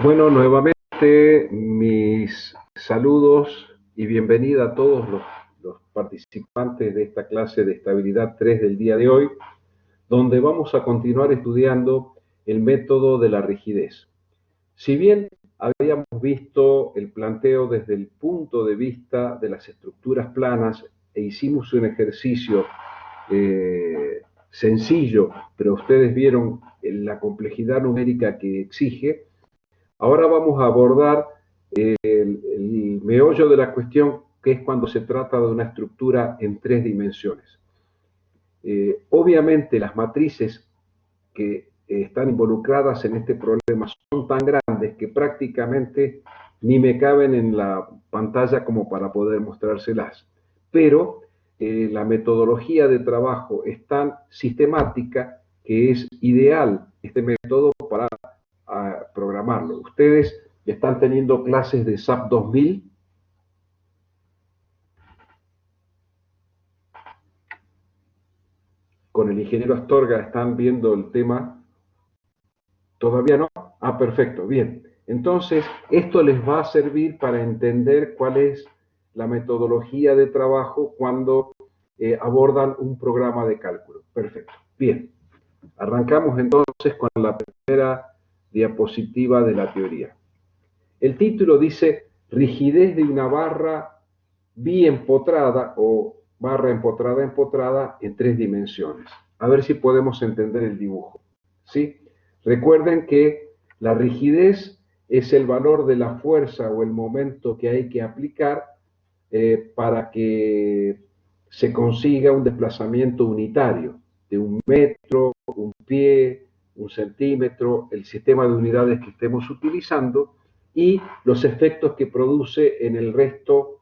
Bueno, nuevamente mis saludos y bienvenida a todos los participantes de esta clase de estabilidad 3 del día de hoy, donde vamos a continuar estudiando el método de la rigidez. Si bien habíamos visto el planteo desde el punto de vista de las estructuras planas e hicimos un ejercicio sencillo, pero ustedes vieron la complejidad numérica que exige. Ahora vamos a abordar el meollo de la cuestión, que es cuando se trata de una estructura en 3 dimensiones. Obviamente las matrices que están involucradas en este problema son tan grandes que prácticamente ni me caben en la pantalla como para poder mostrárselas. Pero la metodología de trabajo es tan sistemática que es ideal este método para programarlo. Ustedes están teniendo clases de SAP 2000. Con el ingeniero Astorga están viendo el tema. ¿Todavía no? Ah, perfecto, bien. Entonces, esto les va a servir para entender cuál es la metodología de trabajo cuando abordan un programa de cálculo. Perfecto. Bien. Arrancamos entonces con la primera diapositiva de la teoría. El título dice rigidez de una barra biempotrada o barra empotrada en 3 dimensiones. A ver si podemos entender el dibujo. ¿Sí? Recuerden que la rigidez es el valor de la fuerza o el momento que hay que aplicar para que se consiga un desplazamiento unitario de 1 metro, 1 pie, 1 centímetro, el sistema de unidades que estemos utilizando y los efectos que produce en el resto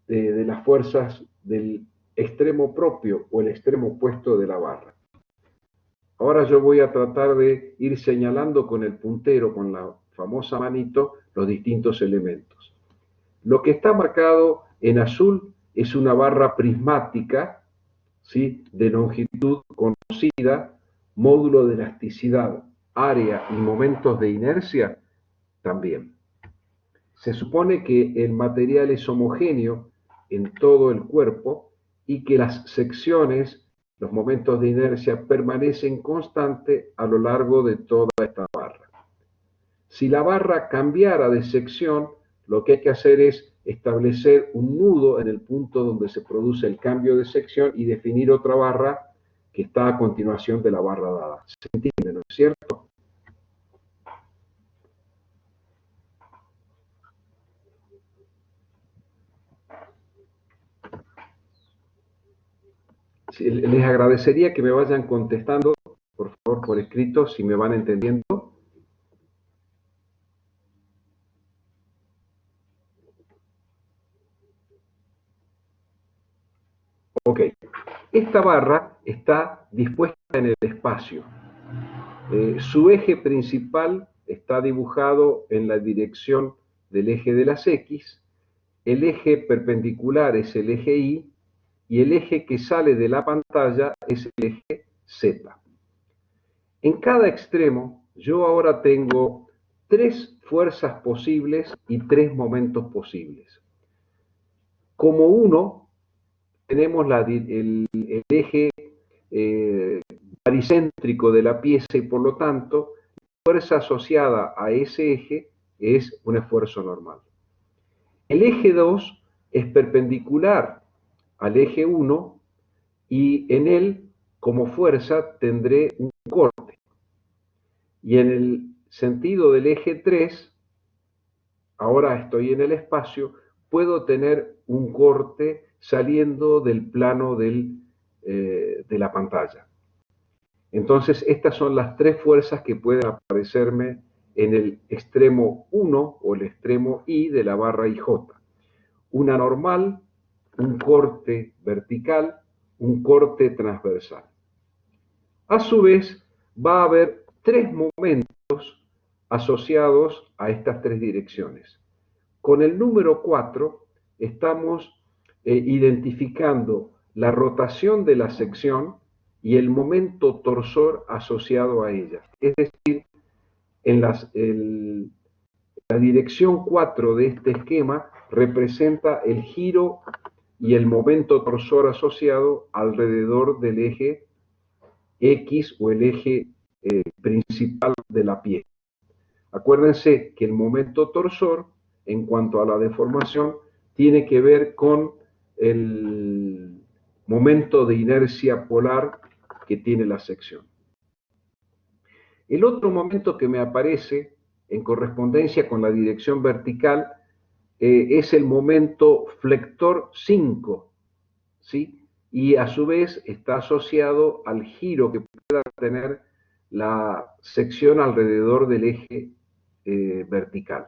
de las fuerzas del extremo propio o el extremo opuesto de la barra. Ahora yo voy a tratar de ir señalando con el puntero, con la famosa manito, los distintos elementos. Lo que está marcado en azul es una barra prismática, ¿sí?, de longitud conocida, módulo de elasticidad, área y momentos de inercia también. Se supone que el material es homogéneo en todo el cuerpo y que las secciones, los momentos de inercia, permanecen constantes a lo largo de toda esta barra. Si la barra cambiara de sección, lo que hay que hacer es establecer un nudo en el punto donde se produce el cambio de sección y definir otra barra que está a continuación de la barra dada. ¿Se entiende, no es cierto? Les agradecería que me vayan contestando, por favor, por escrito, si me van entendiendo. Ok. Esta barra está dispuesta en el espacio. Su eje principal está dibujado en la dirección del eje de las X. El eje perpendicular es el eje Y y el eje que sale de la pantalla es el eje Z. En cada extremo yo ahora tengo 3 fuerzas posibles y 3 momentos posibles. Como uno, tenemos el eje baricéntrico de la pieza y por lo tanto la fuerza asociada a ese eje es un esfuerzo normal. El eje 2 es perpendicular al eje 1 y en él como fuerza tendré un corte. Y en el sentido del eje 3, ahora estoy en el espacio, puedo tener un corte saliendo del plano de la pantalla. Entonces, estas son las 3 fuerzas que pueden aparecerme en el extremo 1 o el extremo Y de la barra IJ. Una normal, un corte vertical, un corte transversal. A su vez, va a haber 3 momentos asociados a estas 3 direcciones. Con el número 4 estamos identificando la rotación de la sección y el momento torsor asociado a ella. Es decir, La dirección 4 de este esquema representa el giro y el momento torsor asociado alrededor del eje X o el eje principal de la pieza. Acuérdense que el momento torsor, en cuanto a la deformación, tiene que ver con el momento de inercia polar que tiene la sección. El otro momento que me aparece en correspondencia con la dirección vertical es el momento flector 5, ¿sí? Y a su vez está asociado al giro que pueda tener la sección alrededor del eje vertical.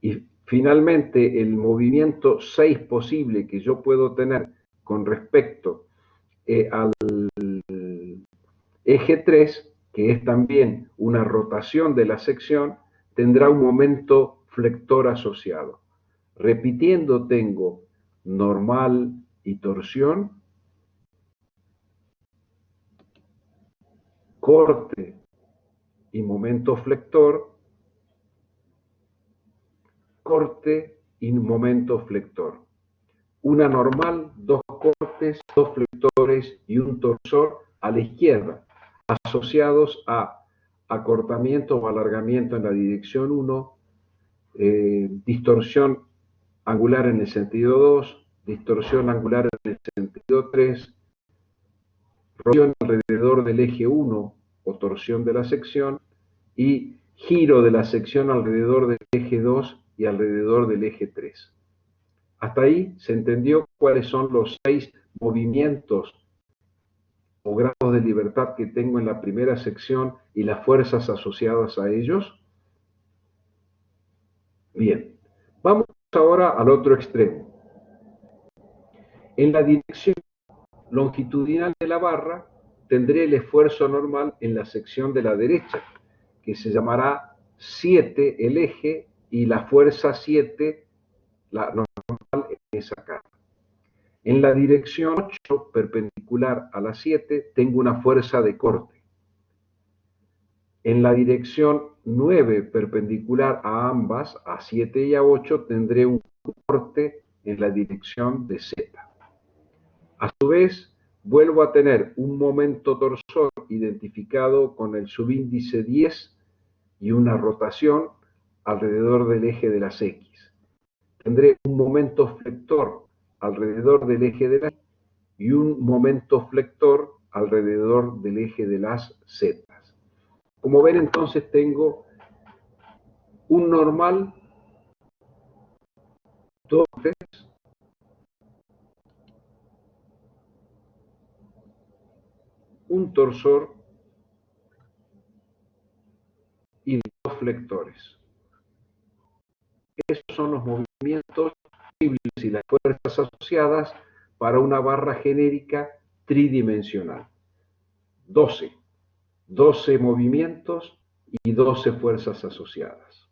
Y finalmente el movimiento 6 posible que yo puedo tener con respecto al eje 3, que es también una rotación de la sección, tendrá un momento flector asociado. Repitiendo, tengo normal y torsión, corte y momento flector, corte y momento flector. Una normal, dos cortes, dos flectores y un torsor a la izquierda, asociados a acortamiento o alargamiento en la dirección 1, distorsión angular en el sentido 2, distorsión angular en el sentido 3, rotación alrededor del eje 1 o torsión de la sección y giro de la sección alrededor del eje 2 y alrededor del eje 3. Hasta ahí se entendió cuáles son los 6 movimientos o grados de libertad que tengo en la primera sección y las fuerzas asociadas a ellos. Bien, vamos ahora al otro extremo. En la dirección longitudinal de la barra tendré el esfuerzo normal en la sección de la derecha, que se llamará 7 el eje y la fuerza 7 la normal en esa cara. En la dirección 8, perpendicular a la 7, tengo una fuerza de corte. En la dirección 9, perpendicular a ambas, a 7 y a 8, tendré un corte en la dirección de Z. A su vez, vuelvo a tener un momento torsor identificado con el subíndice 10 y una rotación alrededor del eje de las X. Tendré un momento flector alrededor del eje de las y un momento flector alrededor del eje de las Z. Como ven, entonces tengo un normal, dos, tres, un torsor y dos flectores. Esos son los movimientos posibles y las fuerzas asociadas para una barra genérica tridimensional. 12 movimientos y 12 fuerzas asociadas.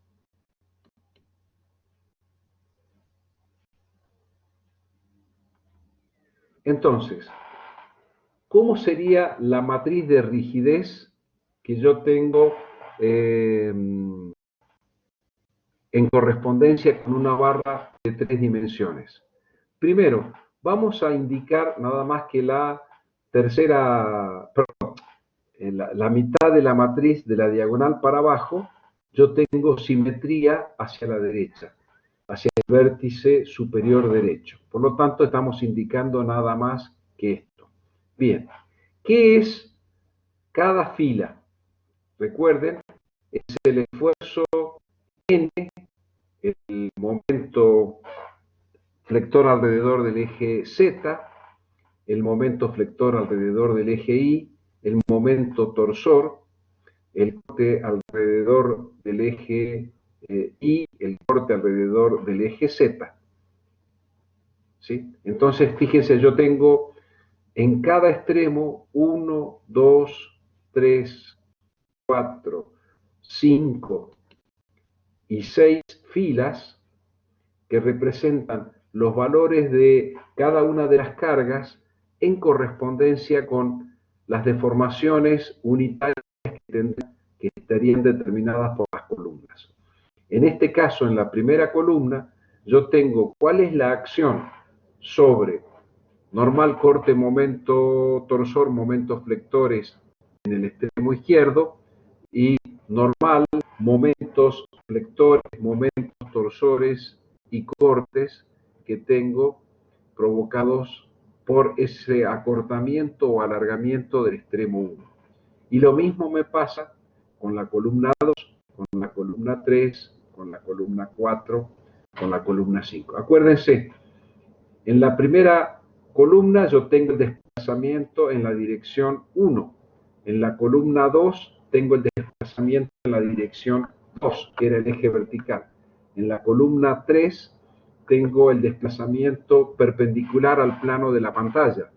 Entonces, ¿cómo sería la matriz de rigidez que yo tengo en correspondencia con una barra de 3 dimensiones? Primero, vamos a indicar nada más que la tercera, perdón, la mitad de la matriz de la diagonal para abajo. Yo tengo simetría hacia la derecha, hacia el vértice superior derecho. Por lo tanto, estamos indicando nada más que esto. Bien, ¿qué es cada fila? Recuerden, es el esfuerzo N, el momento flector alrededor del eje Z, el momento flector alrededor del eje Y, el momento torsor, el corte alrededor del eje Y, el corte alrededor del eje Z. ¿Sí? Entonces, fíjense, yo tengo en cada extremo 1, 2, 3, 4, 5 y 6 filas que representan los valores de cada una de las cargas en correspondencia con las deformaciones unitarias que estarían determinadas por las columnas. En este caso, en la primera columna, yo tengo cuál es la acción sobre normal, corte, momento, torsor, momentos flectores en el extremo izquierdo y normal, momentos flectores, momentos torsores y cortes que tengo provocados por ese acortamiento o alargamiento del extremo 1. Y lo mismo me pasa con la columna 2, con la columna 3, con la columna 4, con la columna 5. Acuérdense, en la primera columna yo tengo el desplazamiento en la dirección 1. En la columna 2 tengo el desplazamiento en la dirección 2, que era el eje vertical. En la columna 3 tengo el desplazamiento perpendicular al plano de la pantalla.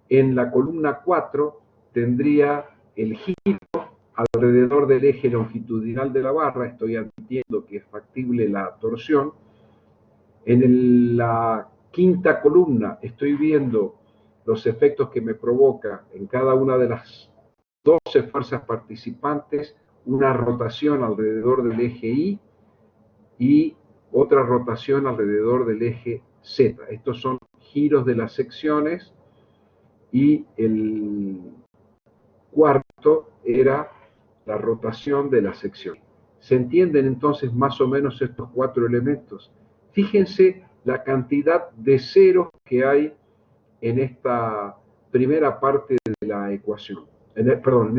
En la columna 4 tendría el giro alrededor del eje longitudinal de la barra, estoy admitiendo que es factible la torsión. En la quinta columna estoy viendo los efectos que me provoca en cada una de las 12 fuerzas participantes, una rotación alrededor del eje Y y otra rotación alrededor del eje Z. Estos son giros de las secciones y el cuarto era la rotación de la sección. ¿Se entienden entonces más o menos estos 4 elementos? Fíjense la cantidad de ceros que hay en esta primera parte de la ecuación, en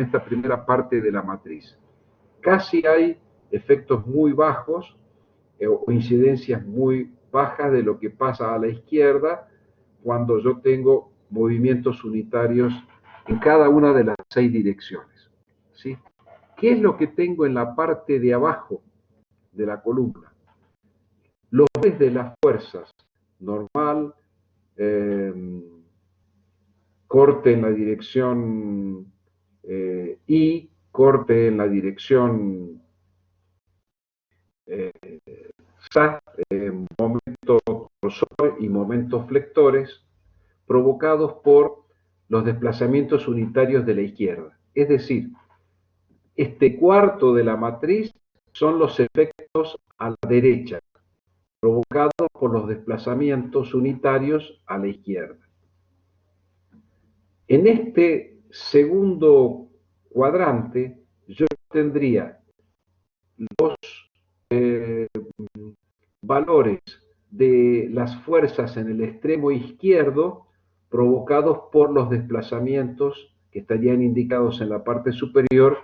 esta primera parte de la matriz. Casi hay efectos muy bajos o incidencias muy bajas de lo que pasa a la izquierda cuando yo tengo movimientos unitarios en cada una de las 6 direcciones. ¿Sí? ¿Qué es lo que tengo en la parte de abajo de la columna? Los valores de las fuerzas, normal, corte en la dirección Y, corte en la dirección Z, momentos torsor y momentos flectores, provocados por los desplazamientos unitarios de la izquierda. Es decir, este cuarto de la matriz son los efectos a la derecha, provocados por los desplazamientos unitarios a la izquierda. En este segundo cuadrante yo tendría los valores de las fuerzas en el extremo izquierdo provocados por los desplazamientos que estarían indicados en la parte superior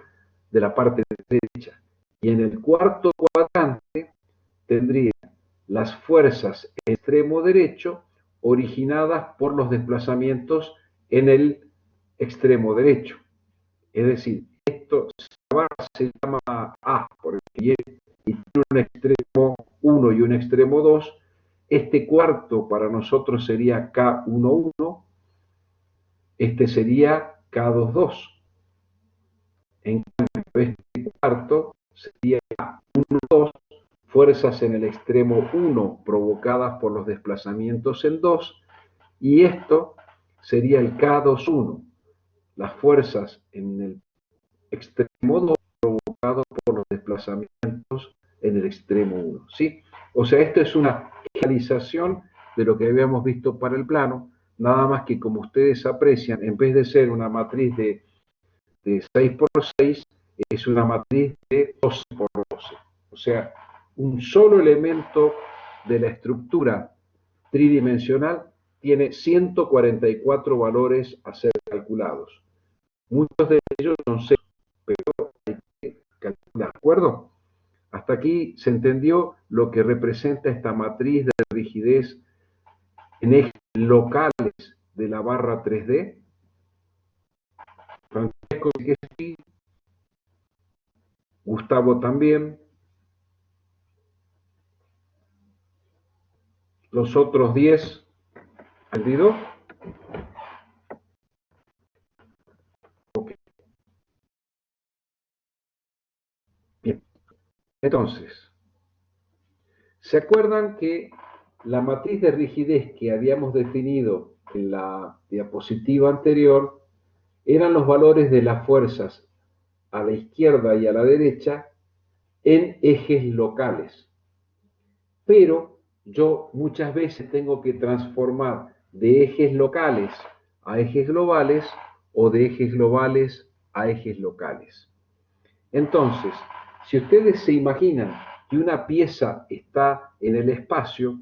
de la parte derecha. Y en el cuarto cuadrante tendría las fuerzas en el extremo derecho originadas por los desplazamientos en el extremo derecho. Es decir, esto se llama A, por ejemplo, y tiene un extremo 1 y un extremo 2. Este cuarto para nosotros sería K11, este sería K22. En cambio, este cuarto sería K12, fuerzas en el extremo 1 provocadas por los desplazamientos en 2, y esto sería el K21, las fuerzas en el extremo 2 provocados por los desplazamientos en el extremo 1, ¿sí? O sea, esto es una realización de lo que habíamos visto para el plano, nada más que como ustedes aprecian, en vez de ser una matriz de 6 por 6, es una matriz de 12 por 12. O sea, un solo elemento de la estructura tridimensional tiene 144 valores a ser calculados. Muchos de ellos son ceros, pero hay que calcular, ¿de acuerdo? Hasta aquí se entendió lo que representa esta matriz de rigidez en ejes locales de la barra 3D. Francesco, que sí. Gustavo también. Los otros 10, ¿entendido? Ok. Bien. Entonces, ¿se acuerdan que la matriz de rigidez que habíamos definido en la diapositiva anterior eran los valores de las fuerzas a la izquierda y a la derecha en ejes locales. Pero yo muchas veces tengo que transformar de ejes locales a ejes globales o de ejes globales a ejes locales. Entonces, si ustedes se imaginan que una pieza está en el espacio,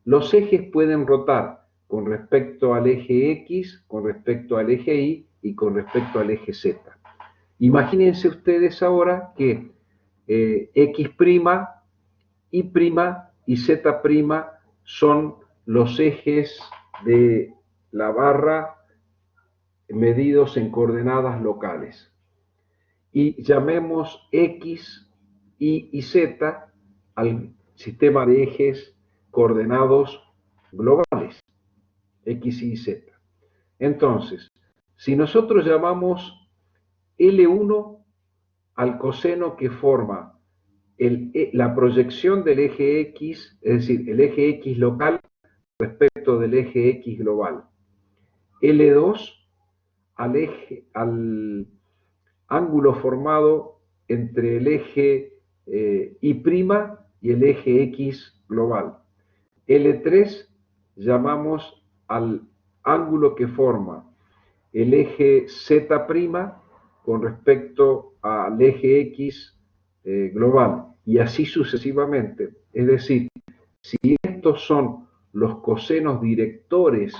los ejes pueden rotar con respecto al eje X, con respecto al eje Y con respecto al eje Z. Imagínense ustedes ahora que X', Y' y Z' son los ejes de la barra medidos en coordenadas locales. Y llamemos X, Y y Z al sistema de ejes coordenados globales, X, Y, Z. Entonces, si nosotros llamamos L1 al coseno que forma la proyección del eje X, es decir, el eje X local respecto del eje X global, L2 al ángulo formado entre el eje Y' y el eje X global. L3 llamamos al ángulo que forma el eje Z' con respecto al eje X global, y así sucesivamente. Es decir, si estos son los cosenos directores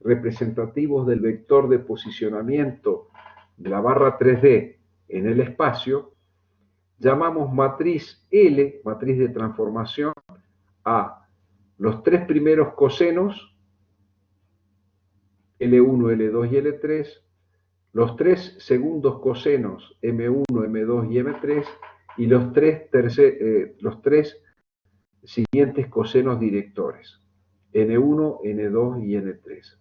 representativos del vector de posicionamiento de la barra 3D en el espacio, llamamos matriz L, matriz de transformación, a los tres primeros cosenos, L1, L2 y L3, los tres segundos cosenos, M1, M2 y M3, y los tres siguientes cosenos directores, N1, N2 y N3.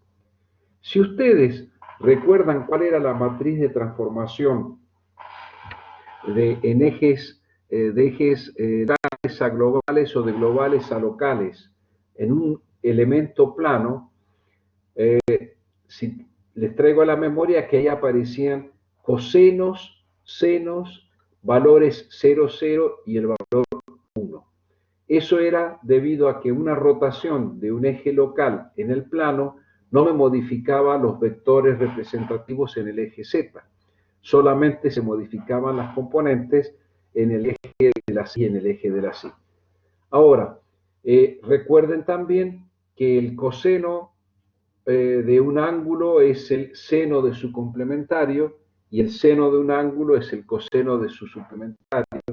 Si ustedes recuerdan cuál era la matriz de transformación de ejes locales a globales o de globales a locales en un elemento plano, si les traigo a la memoria que ahí aparecían cosenos, senos, valores 0, 0 y el valor 1. Eso era debido a que una rotación de un eje local en el plano no me modificaba los vectores representativos en el eje Z. Solamente se modificaban las componentes en el eje de la Y y en el eje de la Y. Ahora, recuerden también que el coseno de un ángulo es el seno de su complementario y el seno de un ángulo es el coseno de su suplementario,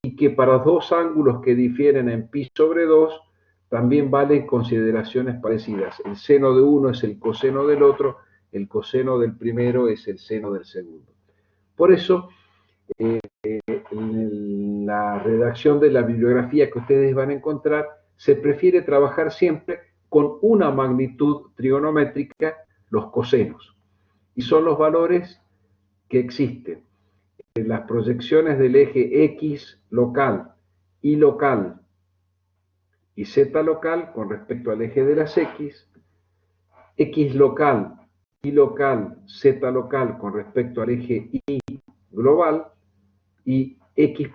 y que para dos ángulos que difieren en pi sobre 2 también valen consideraciones parecidas. El seno de uno es el coseno del otro, el coseno del primero es el seno del segundo. Por eso, en la redacción de la bibliografía que ustedes van a encontrar, se prefiere trabajar siempre con una magnitud trigonométrica, los cosenos, y son los valores que existen. Las proyecciones del eje X local, Y local y Z local con respecto al eje de las X local, Y local, Z local con respecto al eje Y global, y X',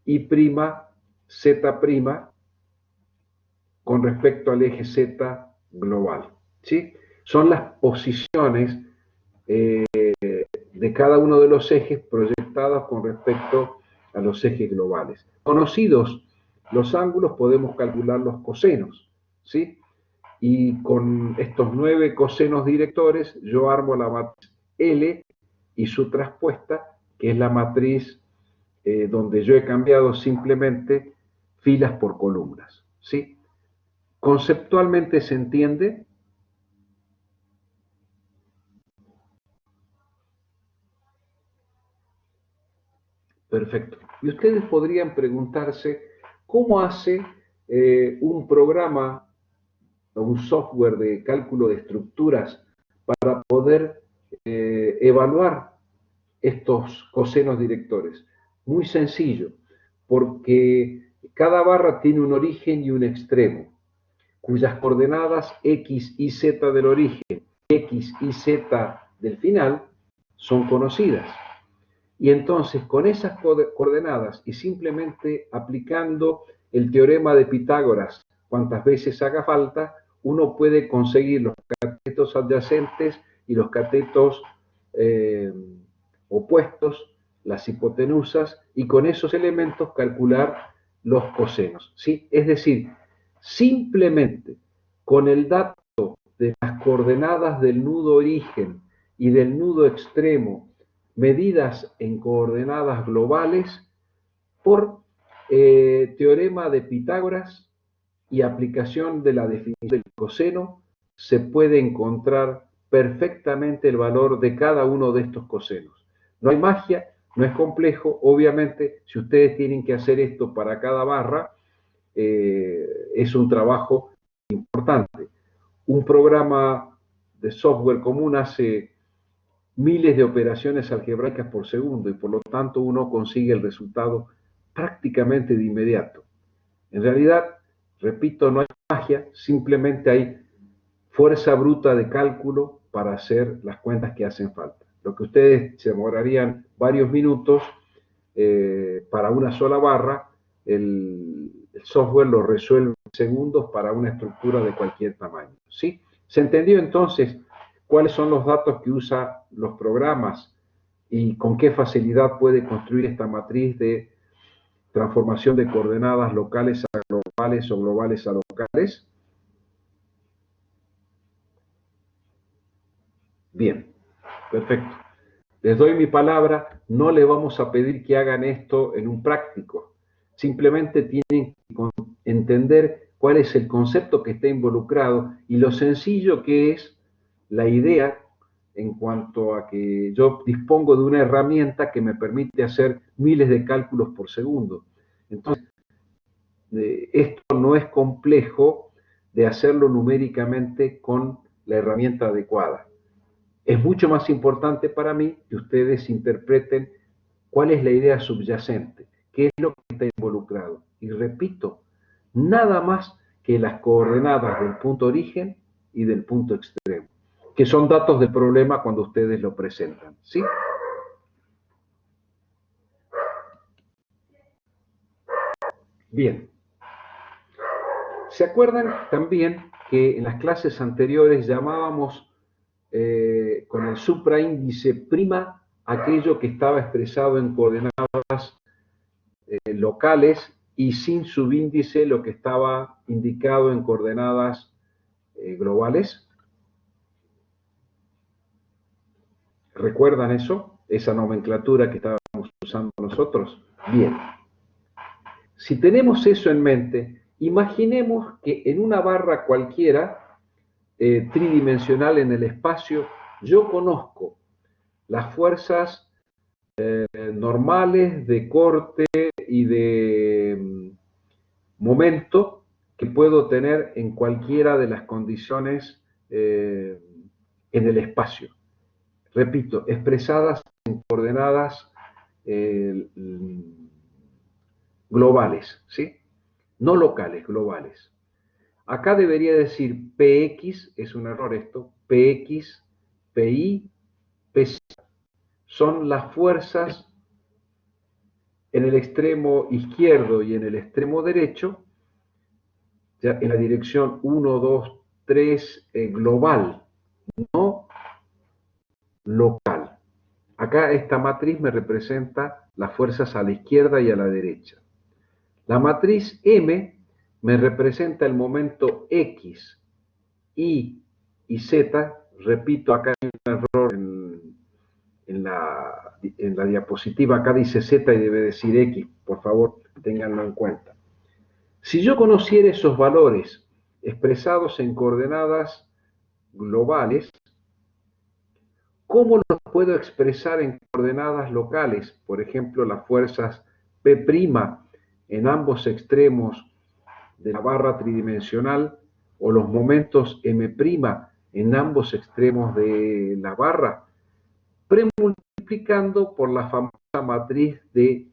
Y', Z' con respecto al eje Z global. ¿Sí? Son las posiciones de cada uno de los ejes proyectados con respecto a los ejes globales. Conocidos los ángulos, podemos calcular los cosenos, ¿sí? Y con estos 9 cosenos directores, yo armo la matriz L y su traspuesta, que es la matriz donde yo he cambiado simplemente filas por columnas, ¿sí? ¿Conceptualmente se entiende? Perfecto. Y ustedes podrían preguntarse cómo hace un programa o un software de cálculo de estructuras para poder evaluar estos cosenos directores. Muy sencillo, porque cada barra tiene un origen y un extremo, cuyas coordenadas X y Z del origen, X y Z del final, son conocidas. Y entonces, con esas coordenadas y simplemente aplicando el teorema de Pitágoras cuantas veces haga falta, uno puede conseguir los catetos adyacentes y los catetos opuestos, las hipotenusas, y con esos elementos calcular los cosenos, ¿sí? Es decir, simplemente con el dato de las coordenadas del nudo origen y del nudo extremo medidas en coordenadas globales por teorema de Pitágoras y aplicación de la definición del coseno, se puede encontrar perfectamente el valor de cada uno de estos cosenos. No hay magia, no es complejo. Obviamente, si ustedes tienen que hacer esto para cada barra, es un trabajo importante. Un programa de software común hace miles de operaciones algebraicas por segundo y por lo tanto uno consigue el resultado prácticamente de inmediato. En realidad, repito, no hay magia, simplemente hay fuerza bruta de cálculo para hacer las cuentas que hacen falta. Lo que ustedes se demorarían varios minutos para una sola barra, el software lo resuelve en segundos para una estructura de cualquier tamaño. ¿Sí? ¿Se entendió entonces cuáles son los datos que usan los programas y con qué facilidad puede construir esta matriz de transformación de coordenadas locales a globales o globales a locales? Bien, perfecto. Les doy mi palabra, no le vamos a pedir que hagan esto en un práctico. Simplemente tienen que entender cuál es el concepto que está involucrado y lo sencillo que es la idea en cuanto a que yo dispongo de una herramienta que me permite hacer miles de cálculos por segundo. Entonces, esto no es complejo de hacerlo numéricamente con la herramienta adecuada. Es mucho más importante para mí que ustedes interpreten cuál es la idea subyacente, qué es lo que está involucrado. Y repito, nada más que las coordenadas del punto origen y del punto extremo, que son datos de problema cuando ustedes lo presentan. ¿Sí? Bien. ¿Se acuerdan también que en las clases anteriores llamábamos con el supraíndice prima aquello que estaba expresado en coordenadas locales y sin subíndice lo que estaba indicado en coordenadas globales? ¿Recuerdan eso? Esa nomenclatura que estábamos usando nosotros. Bien. Si tenemos eso en mente, imaginemos que en una barra cualquiera, tridimensional en el espacio, yo conozco las fuerzas normales de corte y de momento que puedo tener en cualquiera de las condiciones en el espacio. Repito, expresadas en coordenadas globales, ¿sí? No locales, globales. Acá debería decir Px, es un error esto, Px, Pi, Pz. Son las fuerzas en el extremo izquierdo y en el extremo derecho, ya en la dirección 1, 2, 3 global, no local. Acá esta matriz me representa las fuerzas a la izquierda y a la derecha. La matriz M me representa el momento X, Y y Z. Repito, acá hay un error en la diapositiva. Acá dice Z y debe decir X. Por favor, ténganlo en cuenta. Si yo conociera esos valores expresados en coordenadas globales, ¿cómo los puedo expresar en coordenadas locales? Por ejemplo, las fuerzas P' en ambos extremos de la barra tridimensional o los momentos M' en ambos extremos de la barra, premultiplicando por la famosa matriz de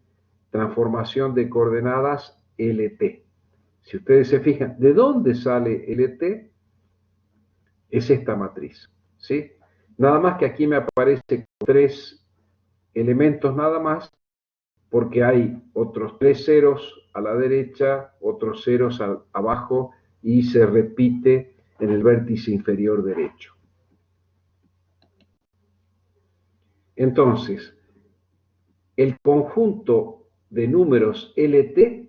transformación de coordenadas LT. Si ustedes se fijan, ¿de dónde sale LT? Es esta matriz, ¿sí? Nada más que aquí me aparece 3 elementos nada más, porque hay otros 3 ceros a la derecha, otros ceros abajo, y se repite en el vértice inferior derecho. Entonces, el conjunto de números LT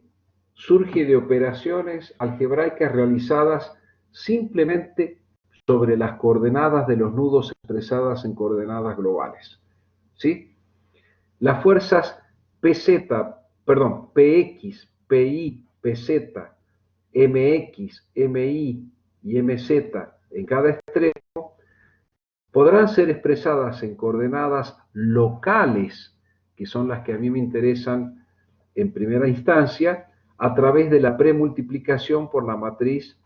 surge de operaciones algebraicas realizadas simplemente sobre las coordenadas de los nudos expresadas en coordenadas globales. ¿Sí? Las fuerzas PX, PI, PZ, MX, MI y MZ en cada extremo podrán ser expresadas en coordenadas locales, que son las que a mí me interesan en primera instancia, a través de la premultiplicación por la matriz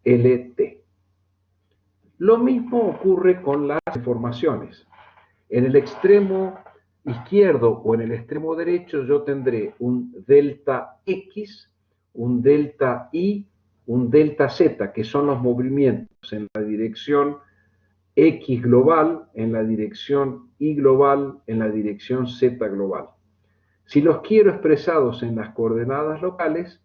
LT. Lo mismo ocurre con las deformaciones. En el extremo izquierdo o en el extremo derecho yo tendré un delta X, un delta Y, un delta Z, que son los movimientos en la dirección X global, en la dirección Y global, en la dirección Z global. Si los quiero expresados en las coordenadas locales,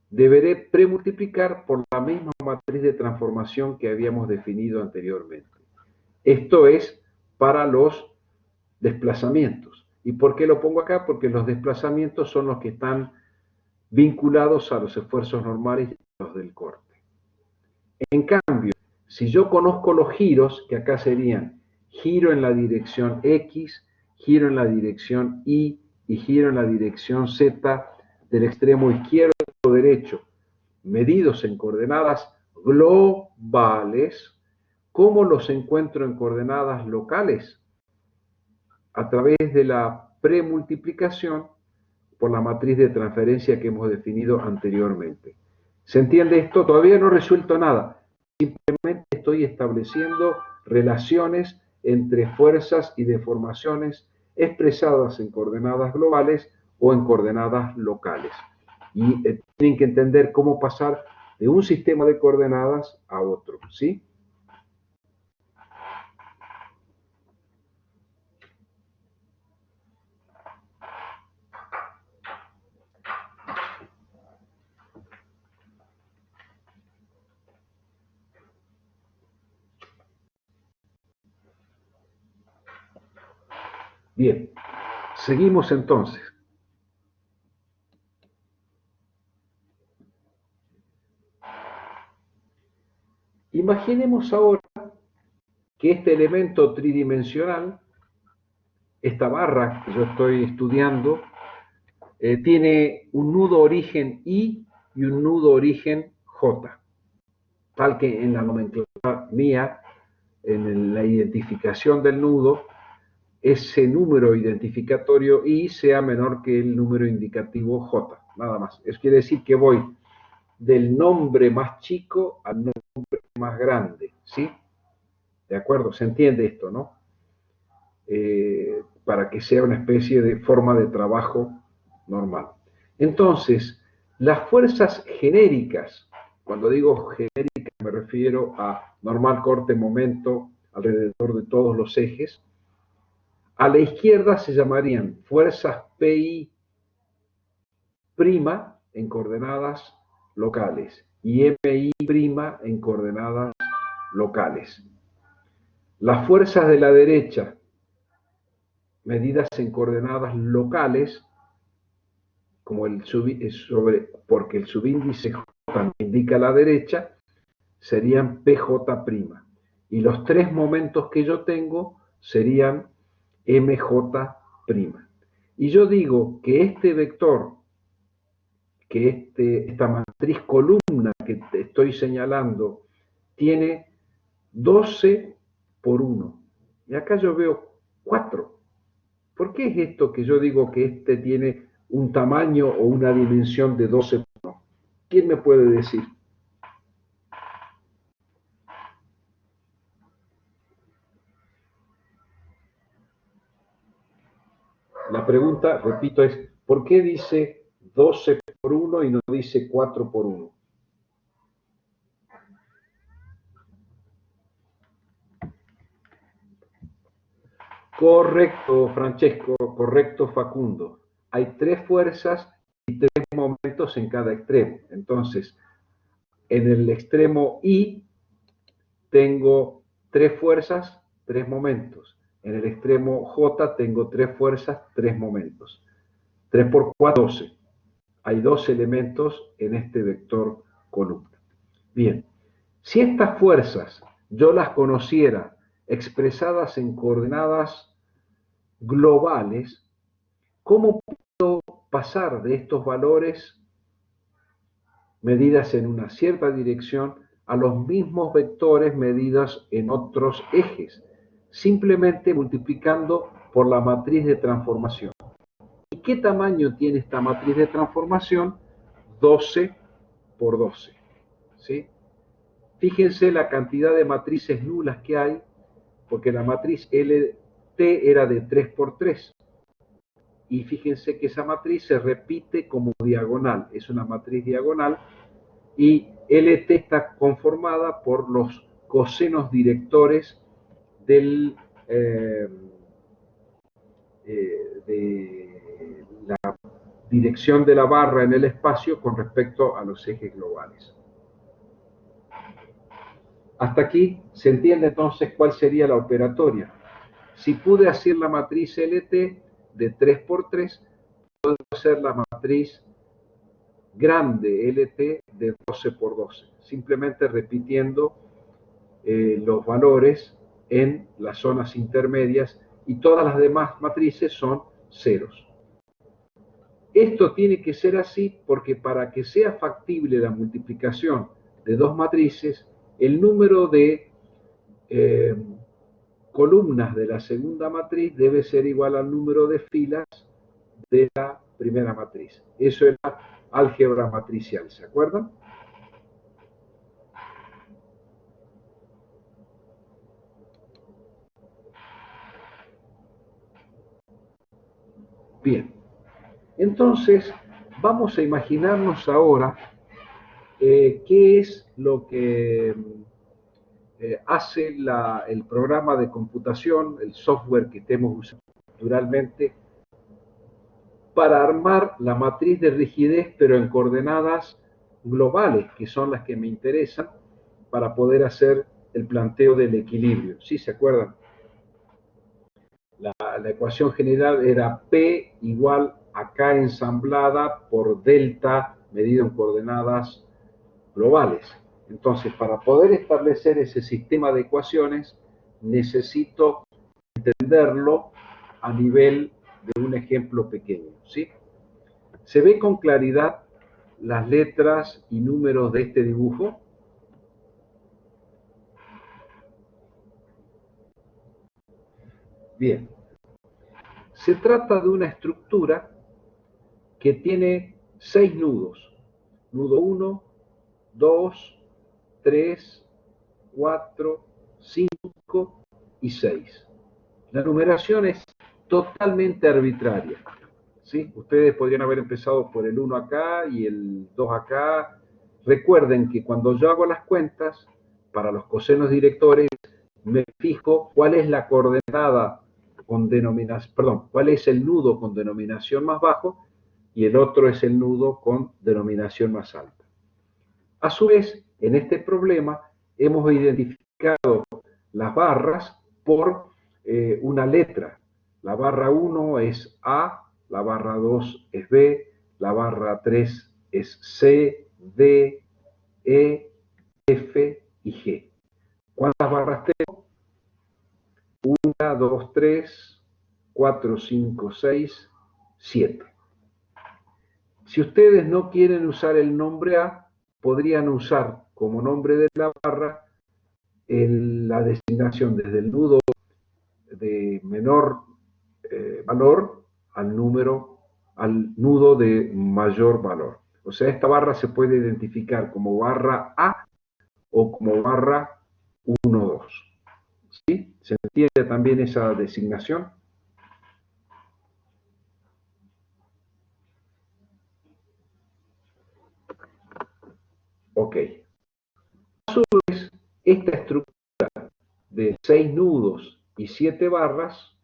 deberé premultiplicar por la misma matriz de transformación que habíamos definido anteriormente. Esto es para los desplazamientos. ¿Y por qué lo pongo acá? Porque los desplazamientos son los que están vinculados a los esfuerzos normales y los del corte. En cambio, si yo conozco los giros, que acá serían giro en la dirección X, giro en la dirección Y y giro en la dirección Z del extremo izquierdo o derecho, medidos en coordenadas globales, ¿cómo los encuentro en coordenadas locales? A través de la premultiplicación por la matriz de transferencia que hemos definido anteriormente. ¿Se entiende esto? Todavía no he resuelto nada. Simplemente estoy estableciendo relaciones entre fuerzas y deformaciones expresadas en coordenadas globales o en coordenadas locales. Y tienen que entender cómo pasar de un sistema de coordenadas a otro, ¿sí? Bien, seguimos entonces. Imaginemos ahora que este elemento tridimensional, esta barra que yo estoy estudiando, tiene un nudo origen I y un nudo origen J, tal que en la nomenclatura mía, en la identificación del nudo, ese número identificatorio I sea menor que el número indicativo J, nada más. Eso quiere decir que voy del nombre más chico al nombre más grande, ¿sí? ¿De acuerdo? ¿Se entiende esto, no? Para que sea una especie de forma de trabajo normal. Entonces, las fuerzas genéricas, cuando digo genérica me refiero a normal, corte, momento, alrededor de todos los ejes, a la izquierda se llamarían fuerzas PI' en coordenadas locales y MI' en coordenadas locales. Las fuerzas de la derecha, medidas en coordenadas locales, como porque el subíndice J indica la derecha, serían PJ'. Y los 3 momentos que yo tengo serían MJ'. Y yo digo que este vector, que esta matriz columna que te estoy señalando, tiene 12 por 1. Y acá yo veo 4. ¿Por qué es esto que yo digo que este tiene un tamaño o una dimensión de 12 por 1? ¿Quién me puede decir? La pregunta, repito, es ¿por qué dice 12 por 1 y no dice 4 por 1? Correcto, Francesco, correcto, Facundo. Hay 3 fuerzas y 3 momentos en cada extremo. Entonces, en el extremo I tengo 3 fuerzas, 3 momentos. En el extremo J tengo 3 fuerzas, 3 momentos. 3 por 4, 12. Hay 2 elementos en este vector columna. Bien, si estas fuerzas yo las conociera expresadas en coordenadas globales, ¿cómo puedo pasar de estos valores medidas en una cierta dirección a los mismos vectores medidos en otros ejes? Simplemente multiplicando por la matriz de transformación. ¿Y qué tamaño tiene esta matriz de transformación? 12 por 12. ¿Sí? Fíjense la cantidad de matrices nulas que hay, porque la matriz LT era de 3 por 3. Y fíjense que esa matriz se repite como diagonal, es una matriz diagonal, y LT está conformada por los cosenos directores de la dirección de la barra en el espacio con respecto a los ejes globales. Hasta aquí se entiende entonces cuál sería la operatoria. Si pude hacer la matriz LT de 3 por 3, puedo hacer la matriz grande LT de 12 por 12, simplemente repitiendo los valores en las zonas intermedias y todas las demás matrices son ceros. Esto tiene que ser así porque para que sea factible la multiplicación de dos matrices, el número de columnas de la segunda matriz debe ser igual al número de filas de la primera matriz. Eso es la álgebra matricial, ¿se acuerdan? Bien, entonces vamos a imaginarnos ahora qué es lo que hace el programa de computación, el software que estemos usando naturalmente, para armar la matriz de rigidez, pero en coordenadas globales, que son las que me interesan, para poder hacer el planteo del equilibrio. ¿Sí se acuerdan? La ecuación general era P igual a K ensamblada por delta medido en coordenadas globales. Entonces, para poder establecer ese sistema de ecuaciones, necesito entenderlo a nivel de un ejemplo pequeño, ¿sí? ¿Se ve con claridad las letras y números de este dibujo? Bien. Se trata de una estructura que tiene 6 nudos. Nudo 1, 2, 3, 4, 5 y 6. La numeración es totalmente arbitraria. ¿Sí? Ustedes podrían haber empezado por el 1 acá y el 2 acá. Recuerden que cuando yo hago las cuentas, para los cosenos directores, me fijo cuál es la coordenada con denominación, perdón, cuál es el nudo con denominación más bajo y el otro es el nudo con denominación más alta. A su vez, en este problema hemos identificado las barras por una letra. La barra 1 es A, la barra 2 es B, la barra 3 es C, D, E, F y G. ¿Cuántas barras tengo? 1, 2, 3, 4, 5, 6, 7. Si ustedes no quieren usar el nombre A, podrían usar como nombre de la barra la designación desde el nudo de menor valor al nudo de mayor valor. O sea, esta barra se puede identificar como barra A o como barra 1, 2. ¿Sí? ¿Se entiende también esa designación? Ok. A su vez, esta estructura de 6 nudos y 7 barras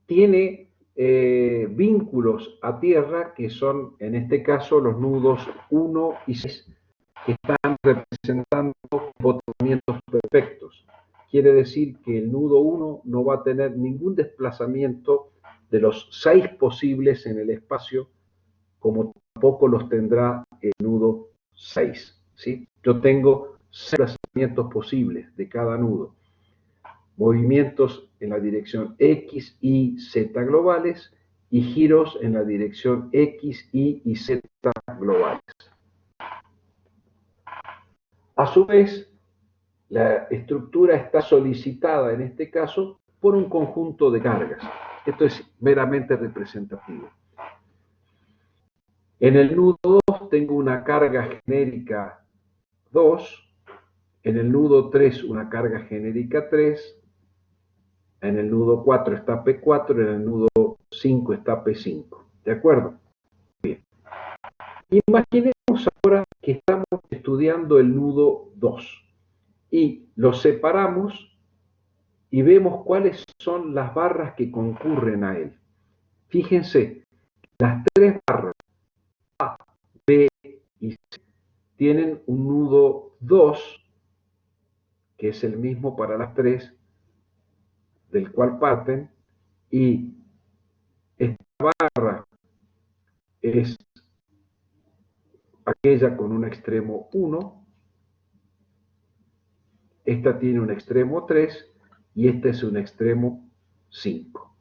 tiene vínculos a tierra que son, en este caso, los nudos 1 y 6, que están representando botamientos perfectos. Quiere decir que el nudo 1 no va a tener ningún desplazamiento de los 6 posibles en el espacio, como tampoco los tendrá el nudo 6. ¿Sí? Yo tengo 6 desplazamientos posibles de cada nudo. Movimientos en la dirección X, Y, Z globales y giros en la dirección X, Y y Z globales. A su vez, la estructura está solicitada en este caso por un conjunto de cargas. Esto es meramente representativo. En el nudo 2 tengo una carga genérica 2, en el nudo 3 una carga genérica 3, en el nudo 4 está P4, en el nudo 5 está P5. ¿De acuerdo? Bien. Imaginemos ahora que estamos estudiando el nudo 2 y lo separamos y vemos cuáles son las barras que concurren a él. Fíjense, las 3 barras A, B y C tienen un nudo 2, que es el mismo para las 3, del cual parten, y esta barra es aquella con un extremo 1, esta tiene un extremo 3 y este es un extremo 5.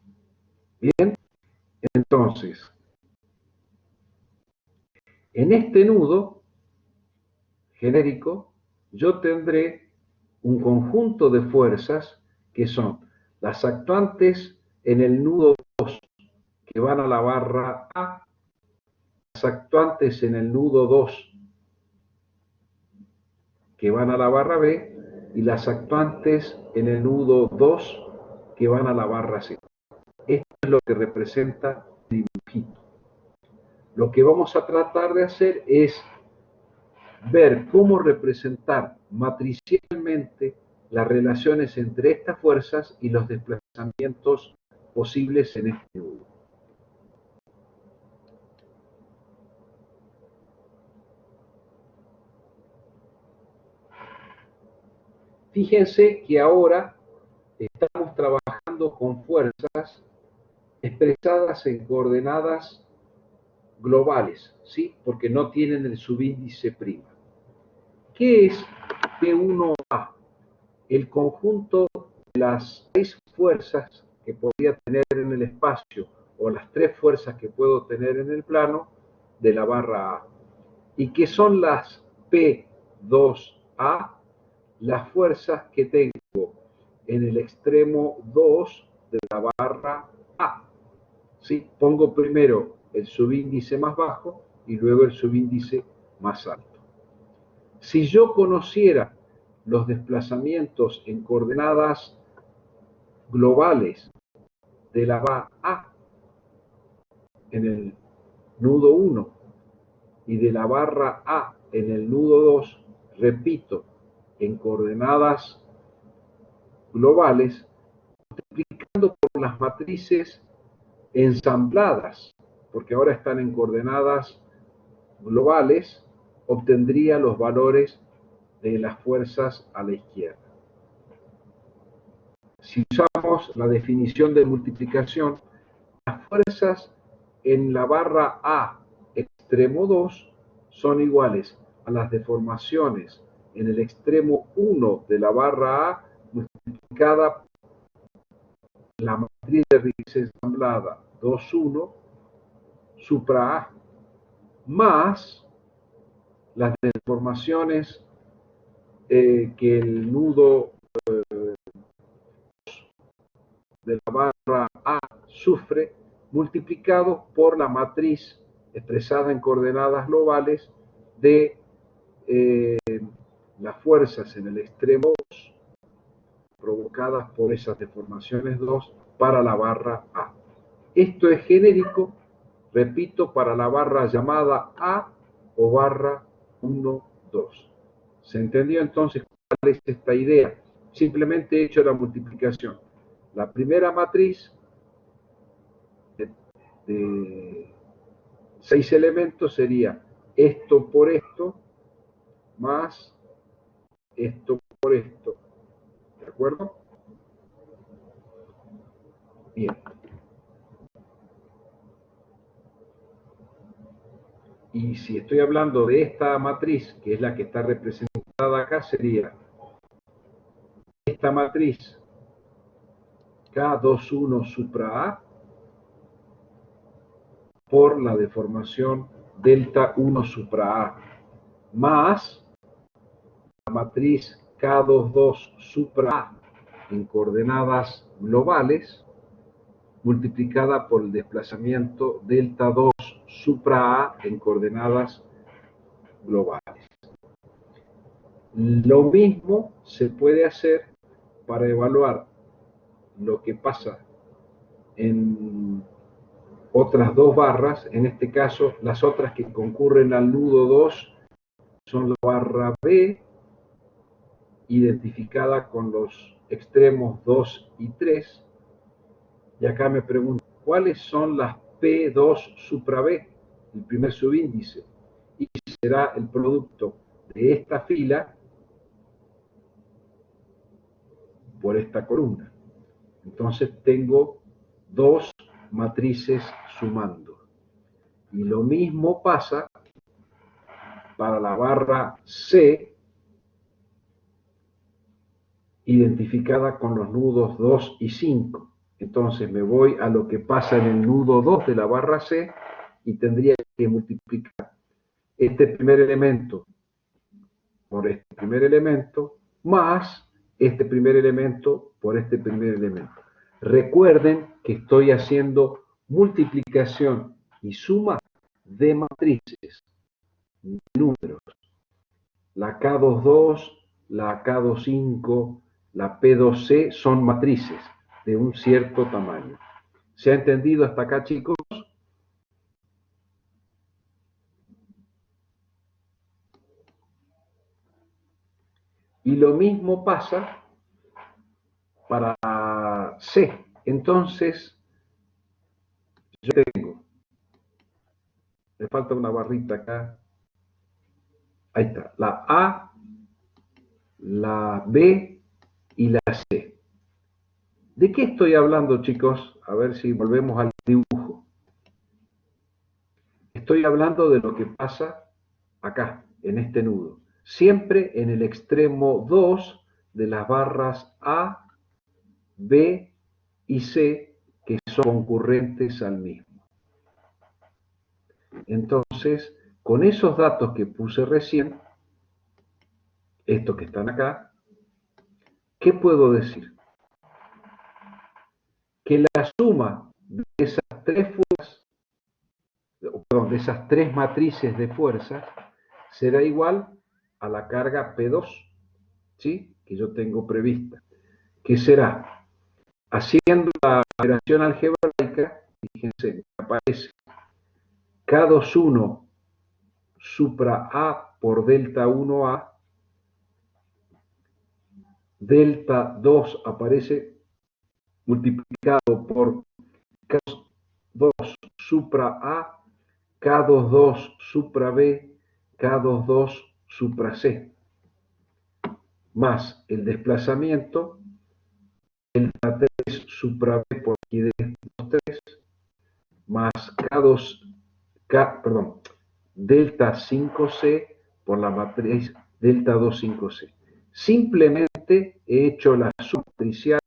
Bien, entonces, en este nudo genérico yo tendré un conjunto de fuerzas que son las actuantes en el nudo 2 que van a la barra A, las actuantes en el nudo 2 que van a la barra B y las actuantes en el nudo 2 que van a la barra C. Esto es lo que representa el dibujito. Lo que vamos a tratar de hacer es ver cómo representar matricialmente las relaciones entre estas fuerzas y los desplazamientos posibles en este nudo. Fíjense que ahora estamos trabajando con fuerzas expresadas en coordenadas globales, ¿sí? Porque no tienen el subíndice prima. ¿Qué es P1A? El conjunto de las 6 fuerzas que podría tener en el espacio o las 3 fuerzas que puedo tener en el plano de la barra A. ¿Y qué son las P2A? Las fuerzas que tengo en el extremo 2 de la barra A. ¿Sí? Pongo primero el subíndice más bajo y luego el subíndice más alto. Si yo conociera los desplazamientos en coordenadas globales de la barra A en el nudo 1 y de la barra A en el nudo 2, repito, en coordenadas globales, multiplicando por las matrices ensambladas, porque ahora están en coordenadas globales, obtendría los valores de las fuerzas a la izquierda. Si usamos la definición de multiplicación, las fuerzas en la barra A extremo 2 son iguales a las deformaciones en el extremo 1 de la barra A multiplicada por la matriz de Riggs ensamblada 2,1 supra A, más las deformaciones que el nudo de la barra A sufre, multiplicado por la matriz expresada en coordenadas globales de las fuerzas en el extremo 2 provocadas por esas deformaciones 2 para la barra A. Esto es genérico, repito, para la barra llamada A o barra 1, 2. ¿Se entendió entonces cuál es esta idea? Simplemente he hecho la multiplicación. La primera matriz de 6 elementos sería esto por esto más esto por esto. ¿De acuerdo? Bien. Y si estoy hablando de esta matriz, que es la que está representada acá, sería esta matriz K21 supra A por la deformación delta 1 supra A más la matriz K22 supra A en coordenadas globales multiplicada por el desplazamiento delta 2 supra A en coordenadas globales. Lo mismo se puede hacer para evaluar lo que pasa en otras dos barras, en este caso las otras que concurren al nudo 2 son la barra B, identificada con los extremos 2 y 3, y acá me pregunto, ¿cuáles son las P2 supra B? El primer subíndice, y será el producto de esta fila por esta columna. Entonces tengo dos matrices sumando. Y lo mismo pasa para la barra C, identificada con los nudos 2 y 5. Entonces me voy a lo que pasa en el nudo 2 de la barra C y tendría que multiplicar este primer elemento por este primer elemento más este primer elemento por este primer elemento. Recuerden que estoy haciendo multiplicación y suma de matrices, de números. La K22, la K25, la P2C son matrices de un cierto tamaño. ¿Se ha entendido hasta acá, chicos? Y lo mismo pasa para C. Entonces, yo tengo, me falta una barrita acá. Ahí está, la A, la B y la C. ¿De qué estoy hablando, chicos? A ver si volvemos al dibujo. Estoy hablando de lo que pasa acá, en este nudo. Siempre en el extremo 2 de las barras A, B y C, que son concurrentes al mismo. Entonces, con esos datos que puse recién, estos que están acá, ¿qué puedo decir? Que la suma de esas tres fuerzas, perdón, de esas tres matrices de fuerzas será igual a la carga P2, ¿sí? Que yo tengo prevista. ¿Qué será? Haciendo la operación algebraica, fíjense, aparece K21 supra A por delta 1A, delta 2 aparece multiplicado por K2 supra A, K22 supra B, K22 supra C, más el desplazamiento, delta 3 supra B por aquí de estos 3, más delta 5C por la matriz delta 25C. Simplemente he hecho la suma matricial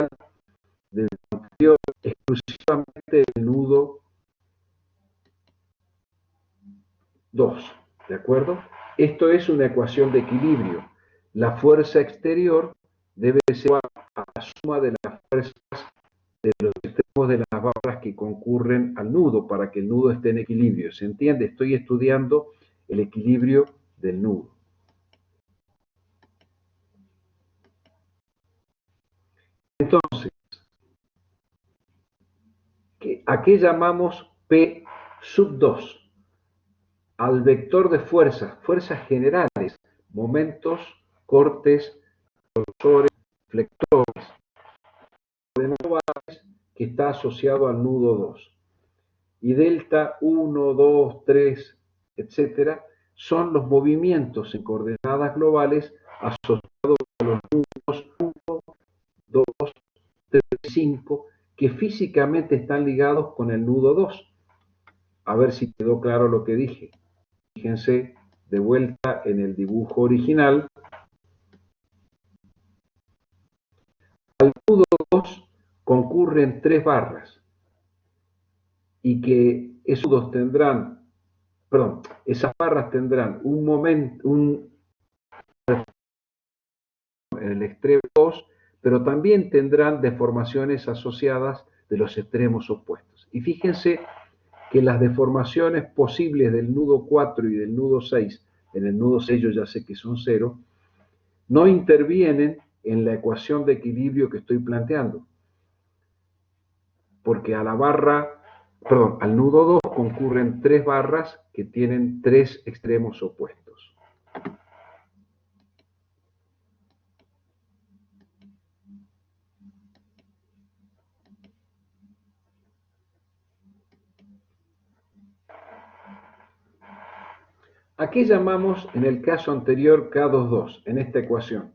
del anterior exclusivamente del nudo 2, ¿de acuerdo? Esto es una ecuación de equilibrio. La fuerza exterior debe ser igual a la suma de las fuerzas de los extremos de las barras que concurren al nudo para que el nudo esté en equilibrio. ¿Se entiende? Estoy estudiando el equilibrio del nudo. Entonces, ¿a qué llamamos P sub 2? Al vector de fuerzas, fuerzas generales, momentos, cortes, torsores, flectores, que está asociado al nudo 2. y delta 1, 2, 3, etcétera, son los movimientos en coordenadas globales asociados a los nudos 1, 2, 3, 5, que físicamente están ligados con el nudo 2. A ver si quedó claro lo que dije. Fíjense de vuelta en el dibujo original. Al nudo 2 concurren 3 barras y que esos nudos tendrán, perdón, esas barras tendrán un momento, en el extremo 2, pero también tendrán deformaciones asociadas de los extremos opuestos. Y fíjense que las deformaciones posibles del nudo 4 y del nudo 6, en el nudo 6 yo ya sé que son 0, no intervienen en la ecuación de equilibrio que estoy planteando, porque a la barra, perdón, al nudo 2 concurren 3 barras que tienen 3 extremos opuestos. ¿A qué llamamos en el caso anterior K22 en esta ecuación?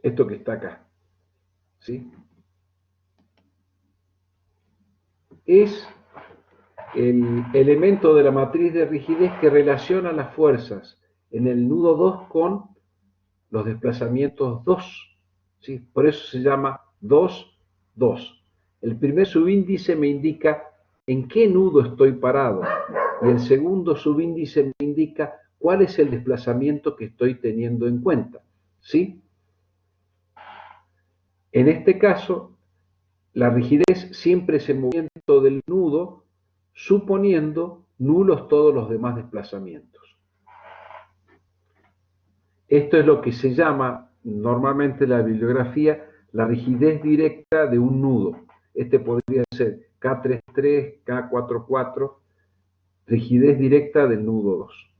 Esto que está acá, ¿sí? Es el elemento de la matriz de rigidez que relaciona las fuerzas en el nudo 2 con los desplazamientos 2, ¿sí? Por eso se llama 2, 2. El primer subíndice me indica en qué nudo estoy parado y el segundo subíndice me indica cuál es el desplazamiento que estoy teniendo en cuenta, ¿sí? En este caso, la rigidez siempre es el movimiento del nudo, suponiendo nulos todos los demás desplazamientos. Esto es lo que se llama normalmente en la bibliografía la rigidez directa de un nudo. Este podría ser K33, K44, rigidez directa del nudo 2.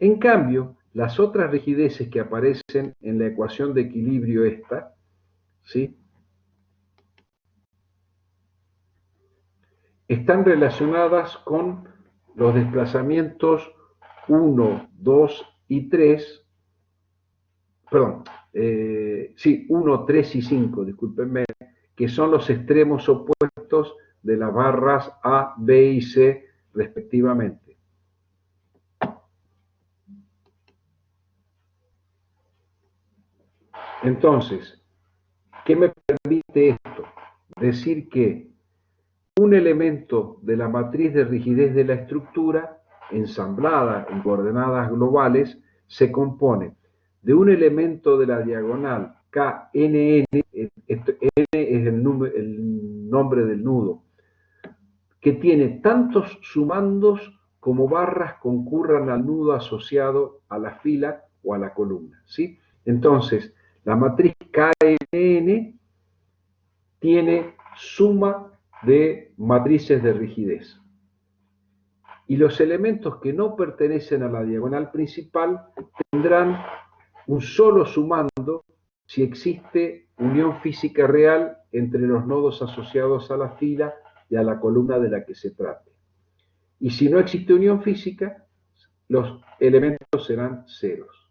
En cambio, las otras rigideces que aparecen en la ecuación de equilibrio esta, ¿sí?, están relacionadas con los desplazamientos 1, 2 y 3, perdón, 1, 3 y 5, discúlpenme, que son los extremos opuestos de las barras A, B y C respectivamente. Entonces, ¿qué me permite esto? Decir que un elemento de la matriz de rigidez de la estructura, ensamblada en coordenadas globales, se compone de un elemento de la diagonal KNN, N es el nombre del nudo, que tiene tantos sumandos como barras concurran al nudo asociado a la fila o a la columna, ¿sí? Entonces, la matriz KNN tiene suma de matrices de rigidez. Y los elementos que no pertenecen a la diagonal principal tendrán un solo sumando si existe unión física real entre los nodos asociados a la fila y a la columna de la que se trate. Y si no existe unión física, los elementos serán ceros.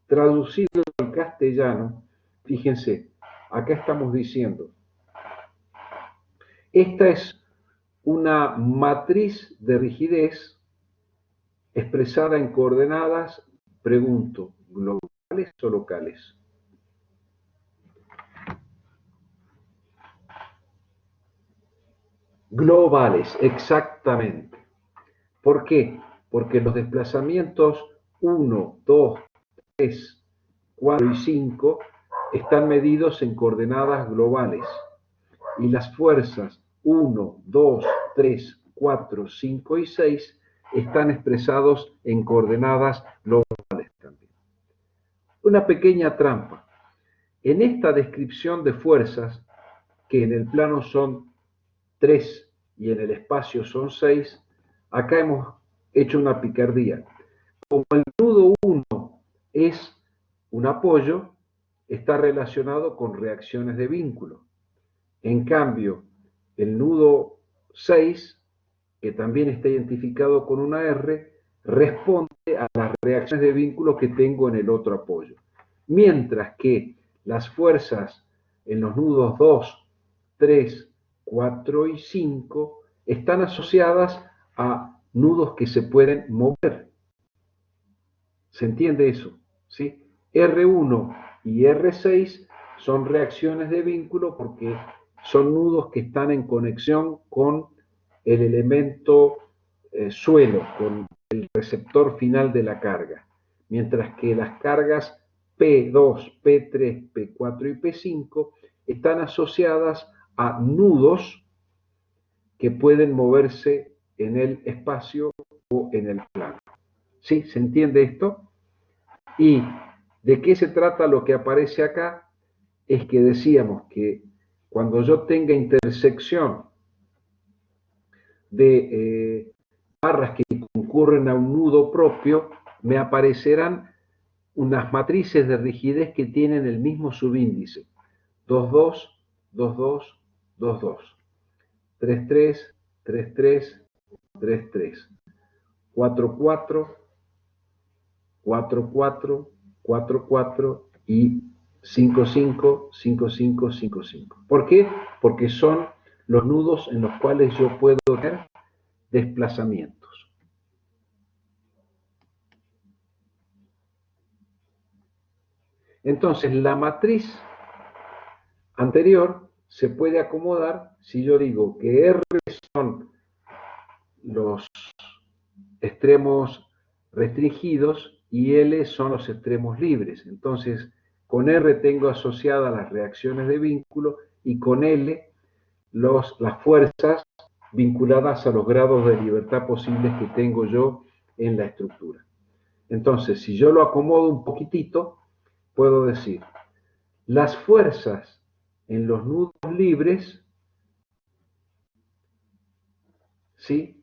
Traducido al castellano, fíjense, acá estamos diciendo, esta es una matriz de rigidez expresada en coordenadas, pregunto, ¿globales o locales? Globales, exactamente. ¿Por qué? Porque los desplazamientos 1, 2, 3, 4 y 5 están medidos en coordenadas globales y las fuerzas 1, 2, 3, 4, 5 y 6 están expresados en coordenadas globales también. Una pequeña trampa. En esta descripción de fuerzas, que en el plano son 3 y en el espacio son 6, acá hemos hecho una picardía. Como el nudo 1 es un apoyo, está relacionado con reacciones de vínculo. En cambio, el nudo 6, que también está identificado con una R, responde a las reacciones de vínculo que tengo en el otro apoyo. Mientras que las fuerzas en los nudos 2, 3, 4 y 5 están asociadas a nudos que se pueden mover. ¿Se entiende eso? ¿Sí? R1 y R6 son reacciones de vínculo porque son nudos que están en conexión con el elemento suelo, con el receptor final de la carga. Mientras que las cargas P2, P3, P4 y P5 están asociadas a nudos que pueden moverse en el espacio o en el plano. ¿Sí? ¿Se entiende esto? ¿Y de qué se trata lo que aparece acá? Es que decíamos que cuando yo tenga intersección de barras que concurren a un nudo propio, me aparecerán unas matrices de rigidez que tienen el mismo subíndice. 2,2, 2,2, 2,2. 3,3, 3,3, 3,3. 4,4, 4,4, 4,4 y 5,5, 5,5, 5,5. ¿Por qué? Porque son los nudos en los cuales yo puedo tener desplazamientos. Entonces, la matriz anterior se puede acomodar si yo digo que R son los extremos restringidos y L son los extremos libres. Entonces, con R tengo asociadas las reacciones de vínculo y con L las fuerzas vinculadas a los grados de libertad posibles que tengo yo en la estructura. Entonces, si yo lo acomodo un poquitito, puedo decir, las fuerzas en los nudos libres, ¿sí?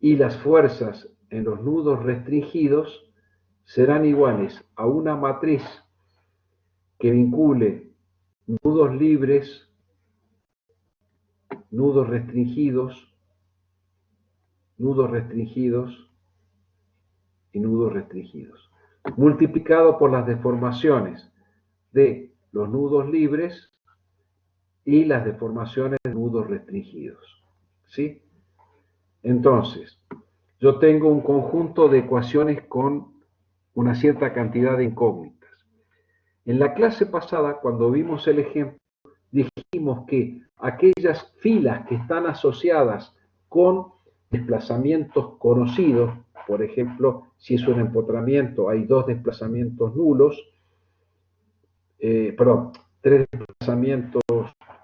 Y las fuerzas en los nudos restringidos serán iguales a una matriz que vincule nudos libres, nudos restringidos y nudos restringidos, multiplicado por las deformaciones de los nudos libres y las deformaciones de nudos restringidos. ¿Sí? Entonces, yo tengo un conjunto de ecuaciones con una cierta cantidad de incógnitas. En la clase pasada, cuando vimos el ejemplo, dijimos que aquellas filas que están asociadas con desplazamientos conocidos, por ejemplo, si es un empotramiento, hay dos desplazamientos nulos, tres desplazamientos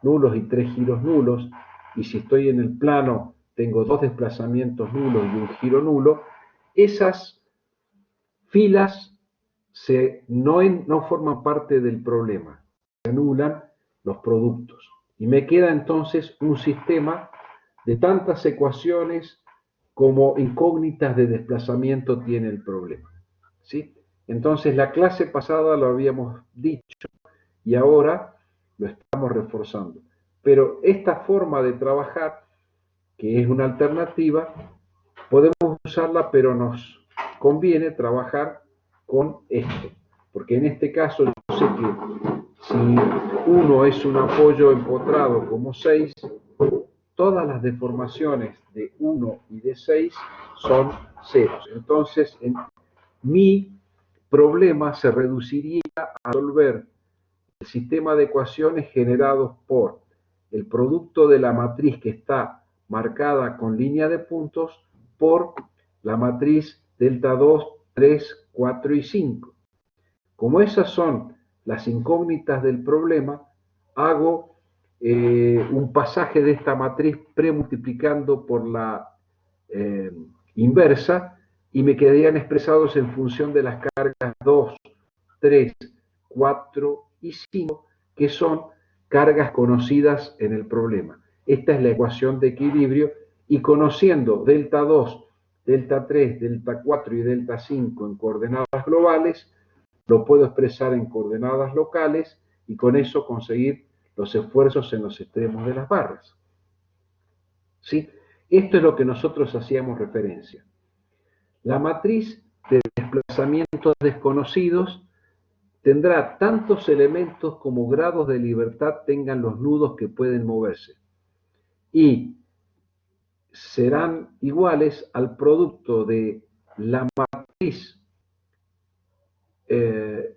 nulos y tres giros nulos, y si estoy en el plano tengo dos desplazamientos nulos y un giro nulo, esas filas no forman parte del problema, se anulan los productos. Y me queda entonces un sistema de tantas ecuaciones como incógnitas de desplazamiento tiene el problema. ¿Sí? Entonces la clase pasada lo habíamos dicho y ahora lo estamos reforzando. Pero esta forma de trabajar, que es una alternativa, podemos usarla, pero nos conviene trabajar con esto. Porque en este caso yo sé que si 1 es un apoyo empotrado como 6, todas las deformaciones de 1 y de 6 son ceros. Entonces, mi problema se reduciría a resolver el sistema de ecuaciones generados por el producto de la matriz que está marcada con línea de puntos por la matriz delta 2, 3, 4 y 5. Como esas son las incógnitas del problema, hago un pasaje de esta matriz premultiplicando por la inversa y me quedarían expresados en función de las cargas 2, 3, 4 y 5, que son cargas conocidas en el problema. Esta es la ecuación de equilibrio y conociendo delta 2, delta 3, delta 4 y delta 5 en coordenadas globales, lo puedo expresar en coordenadas locales y con eso conseguir los esfuerzos en los extremos de las barras. ¿Sí? Esto es lo que nosotros hacíamos referencia. La matriz de desplazamientos desconocidos tendrá tantos elementos como grados de libertad tengan los nudos que pueden moverse. Y serán iguales al producto de la matriz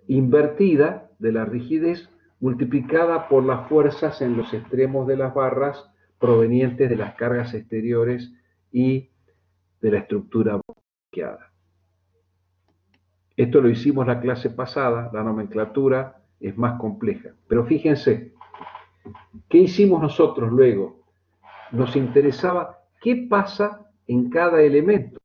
invertida de la rigidez multiplicada por las fuerzas en los extremos de las barras provenientes de las cargas exteriores y de la estructura bloqueada. Esto lo hicimos la clase pasada, la nomenclatura es más compleja. Pero fíjense, ¿qué hicimos nosotros luego? Nos interesaba qué pasa en cada elemento.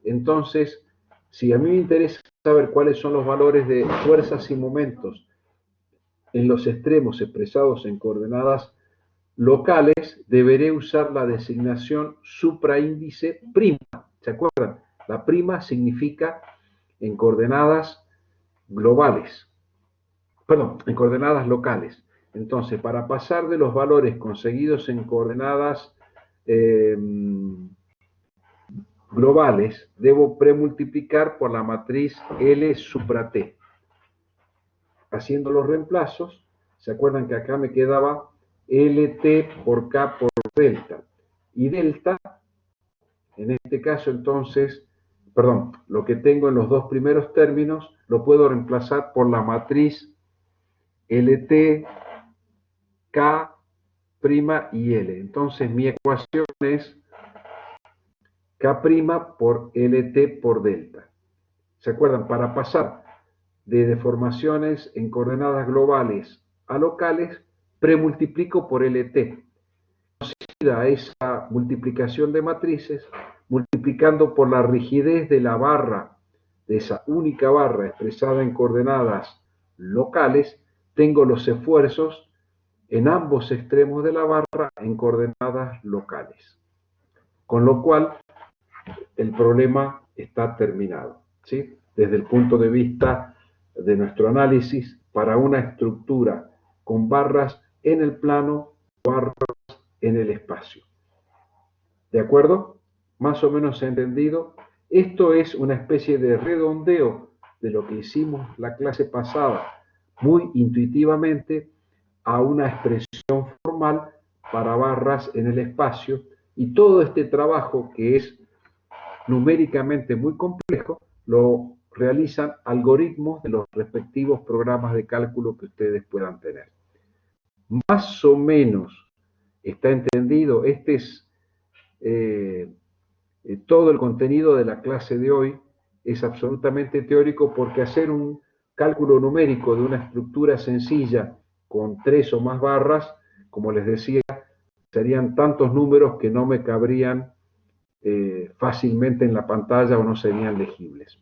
Entonces, si a mí me interesa saber cuáles son los valores de fuerzas y momentos en los extremos expresados en coordenadas locales, deberé usar la designación supraíndice prima. ¿Se acuerdan? La prima significa en coordenadas globales, perdón, en coordenadas locales. Entonces, para pasar de los valores conseguidos en coordenadas globales, debo premultiplicar por la matriz L supra T. Haciendo los reemplazos, ¿se acuerdan que acá me quedaba LT por K por delta? Y delta, en este caso entonces, perdón, lo que tengo en los dos primeros términos, lo puedo reemplazar por la matriz LT, K' y L. Entonces mi ecuación es K' por LT por delta. ¿Se acuerdan? Para pasar de deformaciones en coordenadas globales a locales, premultiplico por LT. Conocida esa multiplicación de matrices, multiplicando por la rigidez de la barra, de esa única barra expresada en coordenadas locales, tengo los esfuerzos en ambos extremos de la barra en coordenadas locales. Con lo cual, el problema está terminado, ¿sí? Desde el punto de vista de nuestro análisis, para una estructura con barras en el plano, barras en el espacio. ¿De acuerdo? Más o menos entendido. Esto es una especie de redondeo de lo que hicimos la clase pasada, muy intuitivamente, a una expresión formal para barras en el espacio, y todo este trabajo, que es numéricamente muy complejo, lo realizan algoritmos de los respectivos programas de cálculo que ustedes puedan tener. Más o menos está entendido. Este es todo el contenido de la clase de hoy. Es absolutamente teórico, porque hacer un cálculo numérico de una estructura sencilla con 3 o más barras, como les decía, serían tantos números que no me cabrían fácilmente en la pantalla o no serían legibles.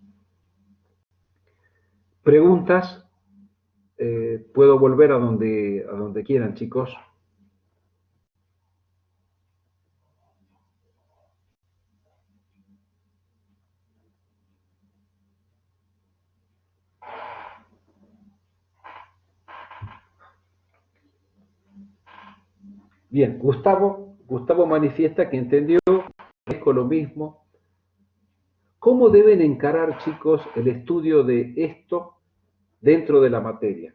¿Preguntas? Puedo volver a donde quieran, chicos. Bien, Gustavo manifiesta que entendió lo mismo. ¿Cómo deben encarar, chicos, el estudio de esto dentro de la materia?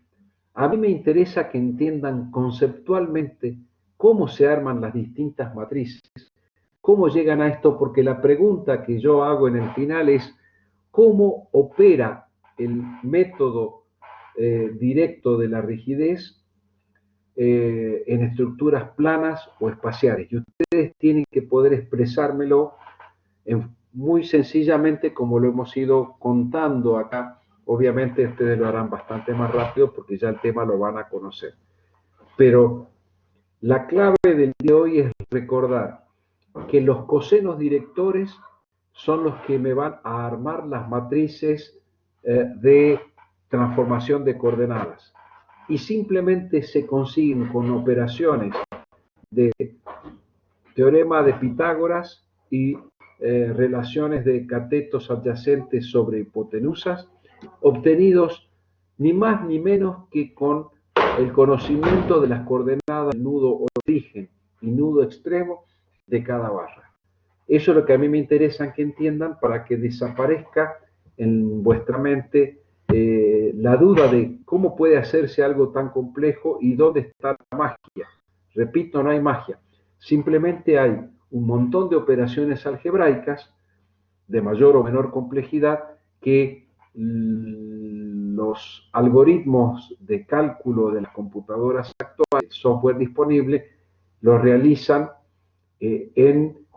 A mí me interesa que entiendan conceptualmente cómo se arman las distintas matrices, cómo llegan a esto, porque la pregunta que yo hago en el final es cómo opera el método directo de la rigidez en estructuras planas o espaciales. Y ustedes tienen que poder expresármelo muy sencillamente, como lo hemos ido contando acá. Obviamente ustedes lo harán bastante más rápido porque ya el tema lo van a conocer. Pero la clave del día de hoy es recordar que los cosenos directores son los que me van a armar las matrices de transformación de coordenadas. Y simplemente se consiguen con operaciones de teorema de Pitágoras y relaciones de catetos adyacentes sobre hipotenusas, obtenidos ni más ni menos que con el conocimiento de las coordenadas del nudo origen y nudo extremo de cada barra. Eso es lo que a mí me interesa que entiendan para que desaparezca en vuestra mente la duda de cómo puede hacerse algo tan complejo y dónde está la magia. Repito, no hay magia. Simplemente hay un montón de operaciones algebraicas de mayor o menor complejidad que los algoritmos de cálculo de las computadoras actuales, software disponible, los realizan en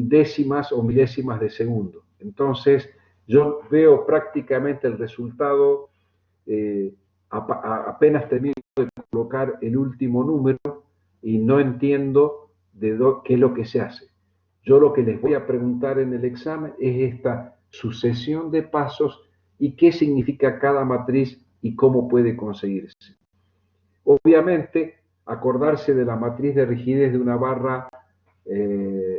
décimas o milésimas de segundo. Entonces, yo veo prácticamente el resultado apenas termino de colocar el último número y no entiendo qué es lo que se hace. Yo lo que les voy a preguntar en el examen es esta sucesión de pasos y qué significa cada matriz y cómo puede conseguirse. Obviamente, acordarse de la matriz de rigidez de una barra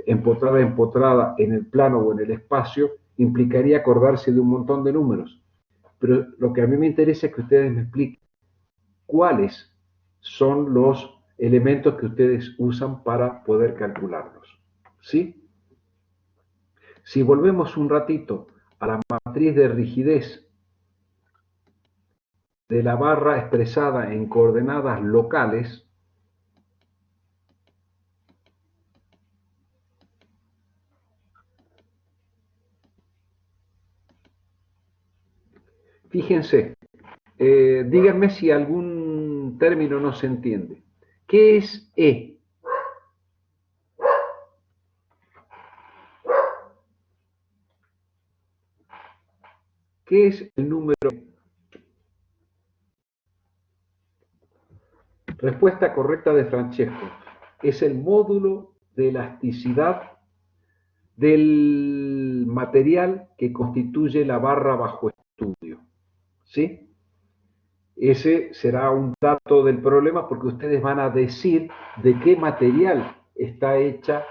empotrada en el plano o en el espacio implicaría acordarse de un montón de números. Pero lo que a mí me interesa es que ustedes me expliquen cuáles son los elementos que ustedes usan para poder calcularlos. ¿Sí? Si volvemos un ratito a la matriz de rigidez de la barra expresada en coordenadas locales, fíjense, díganme si algún término no se entiende. ¿Qué es E? ¿Qué es el número? Respuesta correcta de Francesco. Es el módulo de elasticidad del material que constituye la barra bajo estudio. ¿Sí? Ese será un dato del problema porque ustedes van a decir de qué material está hecha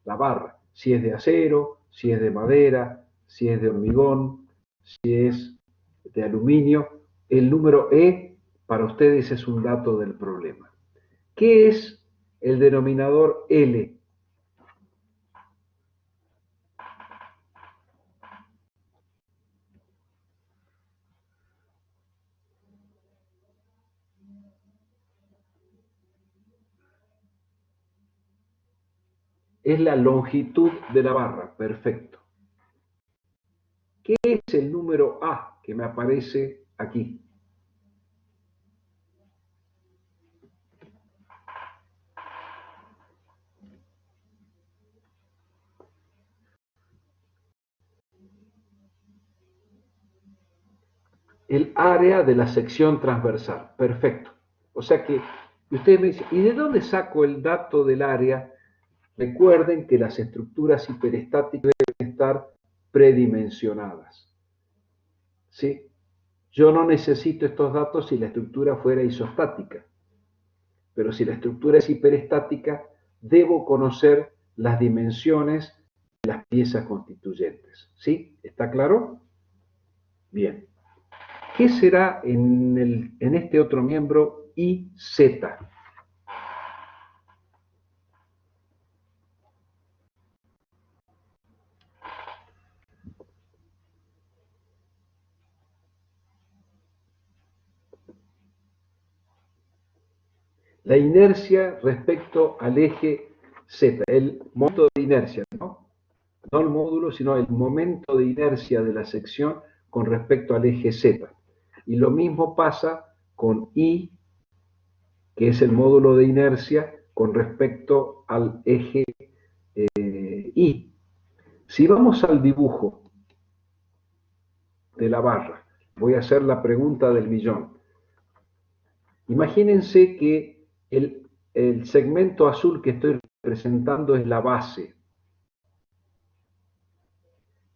la barra. Si es de acero, si es de madera, si es de hormigón, si es de aluminio. El número E para ustedes es un dato del problema. ¿Qué es el denominador L? Es la longitud de la barra, perfecto. ¿Qué es el número A que me aparece aquí? El área de la sección transversal, perfecto. O sea que ustedes me dicen, ¿y de dónde saco el dato del área? Recuerden que las estructuras hiperestáticas deben estar predimensionadas. ¿Sí? Yo no necesito estos datos si la estructura fuera isostática, pero si la estructura es hiperestática, debo conocer las dimensiones de las piezas constituyentes. ¿Sí? ¿Está claro? Bien. ¿Qué será en este otro miembro IZ? La inercia respecto al eje Z, el momento de inercia, ¿no? No el módulo, sino el momento de inercia de la sección con respecto al eje Z. Y lo mismo pasa con I, que es el módulo de inercia con respecto al eje I. Si vamos al dibujo de la barra, voy a hacer la pregunta del millón. Imagínense que el segmento azul que estoy representando es la base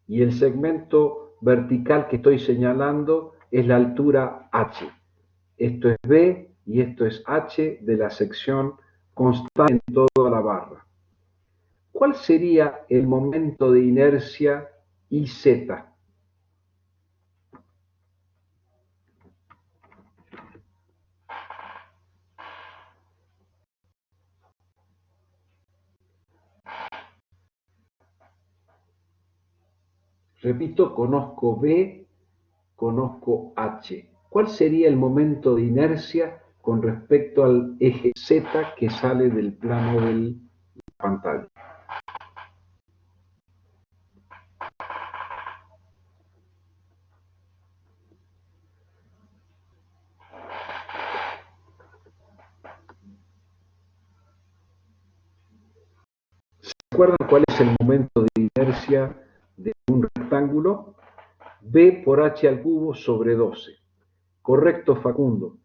y el segmento vertical que estoy señalando es la altura H. Esto es B y esto es H de la sección constante en toda la barra. ¿Cuál sería el momento de inercia IZ? Repito, conozco B, conozco H. ¿Cuál sería el momento de inercia con respecto al eje Z que sale del plano de la pantalla? ¿Recuerdan cuál es el momento de inercia de un rectángulo? B por H al cubo sobre 12. Correcto, Facundo.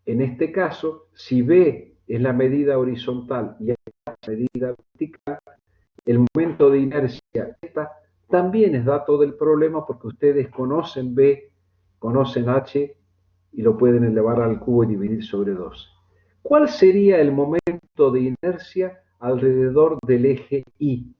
En este caso, si B es la medida horizontal y H es la medida vertical, el momento de inercia esta también es dato del problema porque ustedes conocen B, conocen H y lo pueden elevar al cubo y dividir sobre 12. ¿Cuál sería el momento de inercia alrededor del eje Y?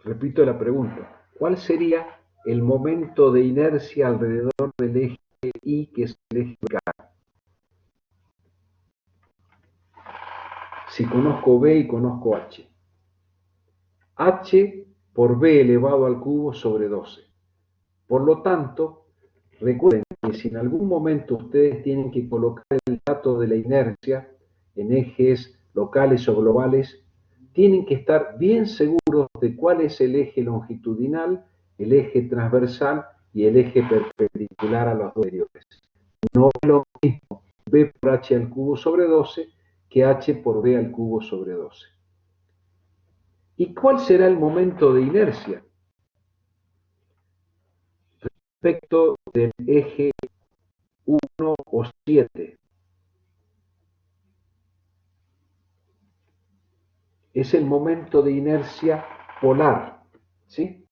Repito la pregunta. ¿Cuál sería el momento de inercia alrededor del eje Y, que es el eje vertical? Si conozco B y conozco H. H por B elevado al cubo sobre 12. Por lo tanto, recuerden que si en algún momento ustedes tienen que colocar el dato de la inercia en ejes locales o globales, tienen que estar bien seguros de cuál es el eje longitudinal, el eje transversal y el eje perpendicular a los dos anteriores. No es lo mismo B por H al cubo sobre 12 que H por B al cubo sobre 12. ¿Y cuál será el momento de inercia respecto del eje 1 o 7? Es el momento de inercia polar, ¿sí?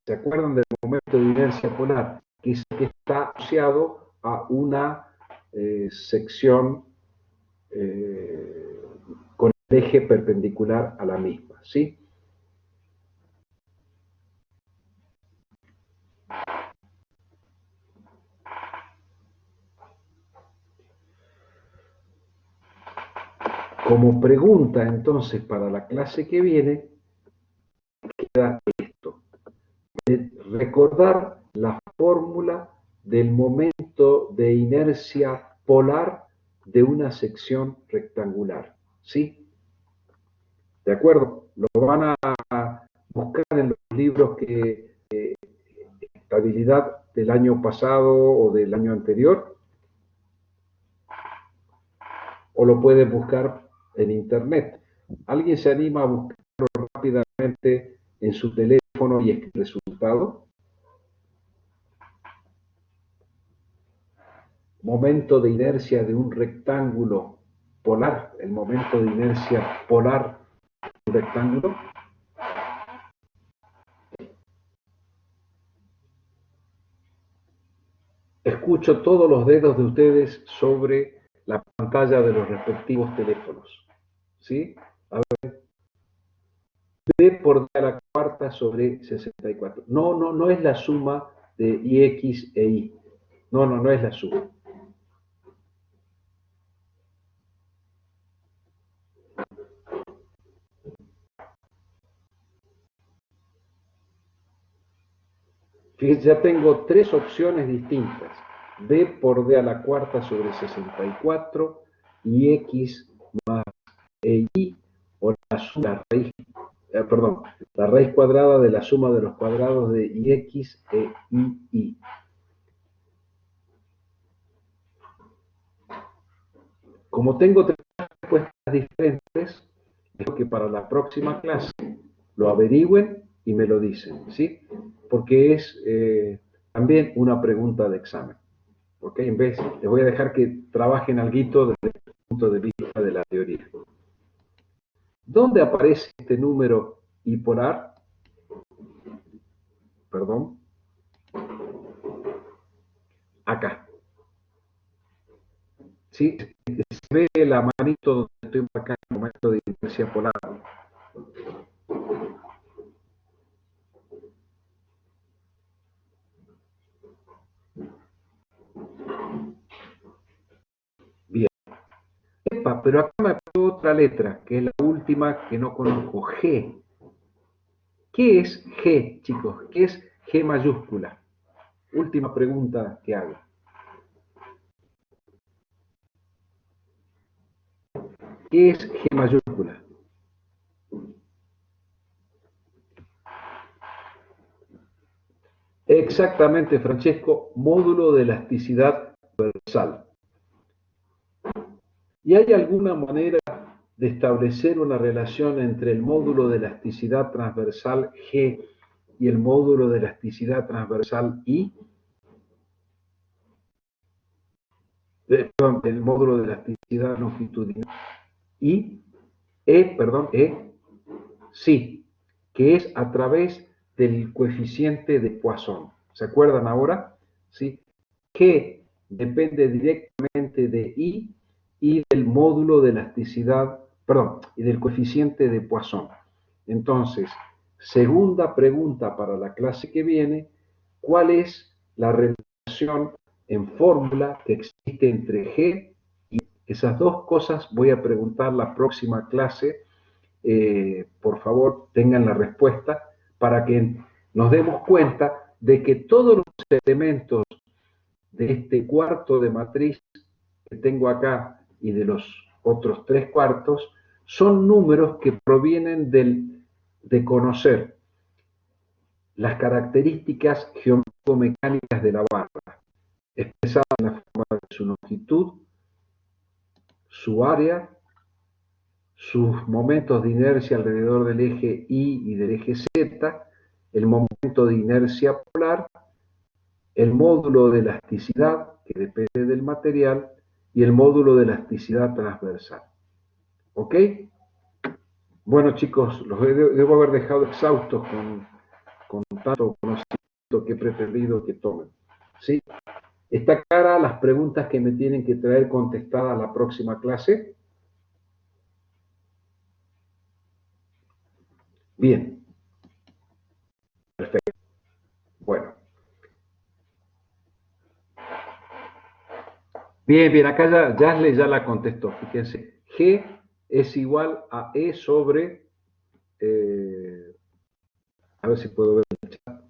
¿Se acuerdan del momento de inercia polar? Que es el que está asociado a una sección con el eje perpendicular a la misma, ¿sí? Como pregunta entonces para la clase que viene, queda esto. Recordar la fórmula del momento de inercia polar de una sección rectangular, ¿sí? ¿De acuerdo? Lo van a buscar en los libros que estabilidad del año pasado o del año anterior, o lo pueden buscar en internet. ¿Alguien se anima a buscarlo rápidamente en su teléfono y escribir el resultado? Momento de inercia de un rectángulo polar, el momento de inercia polar de un rectángulo. Escucho todos los dedos de ustedes sobre la pantalla de los respectivos teléfonos. ¿Sí? A ver, B por D a la cuarta sobre 64. No, no, no es la suma de IX e Y. No, no, no es la suma. Fíjense, ya tengo tres opciones distintas. B por D a la cuarta sobre 64, IX más Y, o la raíz, perdón, la raíz cuadrada de la suma de los cuadrados de IX e YY. Como tengo tres respuestas diferentes, espero que para la próxima clase lo averigüen y me lo dicen, ¿sí? Porque es también una pregunta de examen. ¿Ok? En vez, les voy a dejar que trabajen algo desde el punto de vista de la teoría. ¿Dónde aparece este número hipolar? Perdón. Acá. ¿Sí? Se ve la manito donde estoy marcando el momento de inercia polar. Bien. Epa, pero acá me apagó otra letra, que es la última que no conozco, G. ¿Qué es G, chicos? ¿Qué es G mayúscula? Última pregunta que hago. ¿Qué es G mayúscula? Exactamente, Francesco, módulo de elasticidad universal. ¿Y hay alguna manera de establecer una relación entre el módulo de elasticidad transversal G y el módulo de elasticidad transversal I? Perdón, el módulo de elasticidad longitudinal I, sí, que es a través del coeficiente de Poisson. ¿Se acuerdan ahora? ¿Sí? Que depende directamente de I y del módulo de elasticidad, perdón, y del coeficiente de Poisson. Entonces, segunda pregunta para la clase que viene, ¿cuál es la relación en fórmula que existe entre G y esas dos cosas? Voy a preguntar la próxima clase. Por favor, tengan la respuesta para que nos demos cuenta de que todos los elementos de este cuarto de matriz que tengo acá y de los otros 3 cuartos son números que provienen de conocer las características geométrico-mecánicas de la barra, expresadas en la forma de su longitud, su área, sus momentos de inercia alrededor del eje Y y del eje Z, el momento de inercia polar, el módulo de elasticidad, que depende del material, y el módulo de elasticidad transversal. ¿Ok? Bueno, chicos, los debo haber dejado exhaustos con tanto conocimiento que he pretendido que tomen. ¿Sí? ¿Está clara las preguntas que me tienen que traer contestadas a la próxima clase? Bien, perfecto. Bueno. Bien, bien, acá ya Jasle ya la contestó. Fíjense, G es igual a E sobre, a ver si puedo ver el chat,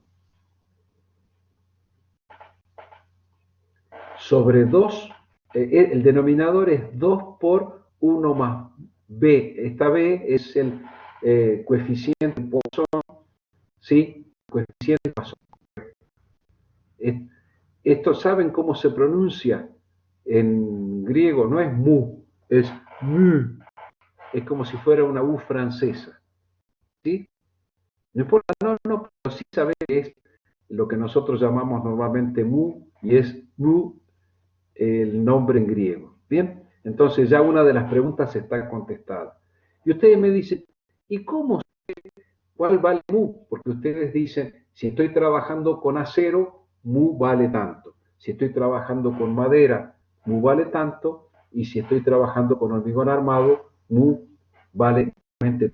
sobre 2, el denominador es 2 por 1 más B. Esta B es el coeficiente Poisson, ¿sí? Coeficiente Poisson. Esto, ¿saben cómo se pronuncia en griego? No es mu, es mu. Es como si fuera una U francesa, ¿sí? No importa, no, pero sí saber que es lo que nosotros llamamos normalmente mu, y es mu el nombre en griego. Bien, entonces ya una de las preguntas está contestada. Y ustedes me dicen, ¿y cómo sé cuál vale mu? Porque ustedes dicen, si estoy trabajando con acero, mu vale tanto. Si estoy trabajando con madera, mu vale tanto. Y si estoy trabajando con hormigón armado, mu vale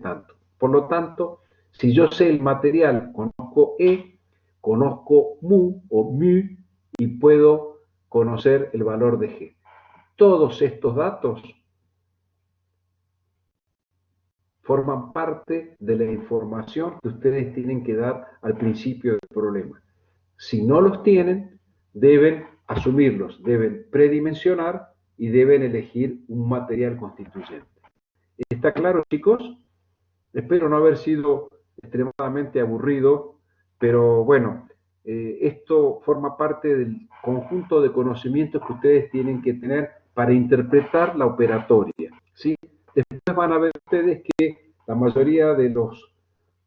tanto. Por lo tanto, si yo sé el material, conozco E, conozco mu o mu y puedo conocer el valor de G. Todos estos datos forman parte de la información que ustedes tienen que dar al principio del problema. Si no los tienen, deben asumirlos, deben predimensionar y deben elegir un material constituyente. ¿Está claro, chicos? Espero no haber sido extremadamente aburrido, pero bueno, esto forma parte del conjunto de conocimientos que ustedes tienen que tener para interpretar la operatoria, ¿sí? Después van a ver ustedes que la mayoría de los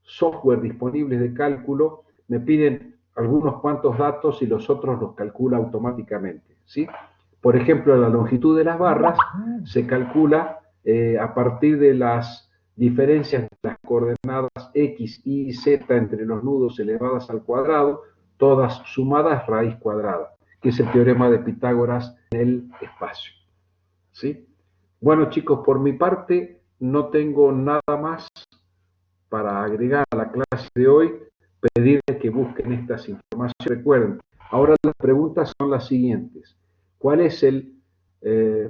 software disponibles de cálculo me piden algunos cuantos datos y los otros los calcula automáticamente, ¿sí? Por ejemplo, la longitud de las barras se calcula a partir de las diferencias de las coordenadas x, y, z entre los nudos elevadas al cuadrado, todas sumadas raíz cuadrada, que es el teorema de Pitágoras en el espacio. ¿sí? Bueno, chicos, por mi parte no tengo nada más para agregar a la clase de hoy, pedirles que busquen estas informaciones. Recuerden, ahora las preguntas son las siguientes. ¿Cuál es el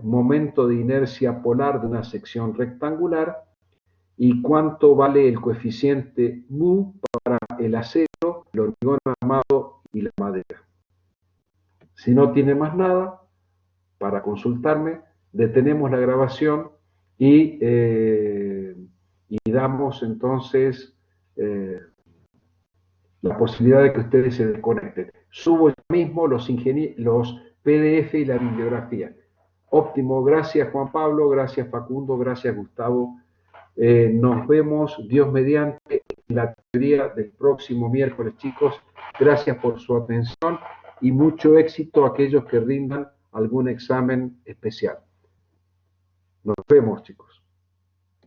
momento de inercia polar de una sección rectangular? ¿Y cuánto vale el coeficiente mu para el acero, el hormigón armado y la madera? Si no tiene más nada para consultarme, detenemos la grabación y damos entonces la posibilidad de que ustedes se desconecten. Subo ya mismo los PDF y la bibliografía. Óptimo, gracias Juan Pablo, gracias Facundo, gracias Gustavo. Nos vemos, Dios mediante, en la teoría del próximo miércoles, chicos. Gracias por su atención y mucho éxito a aquellos que rindan algún examen especial. Nos vemos, chicos.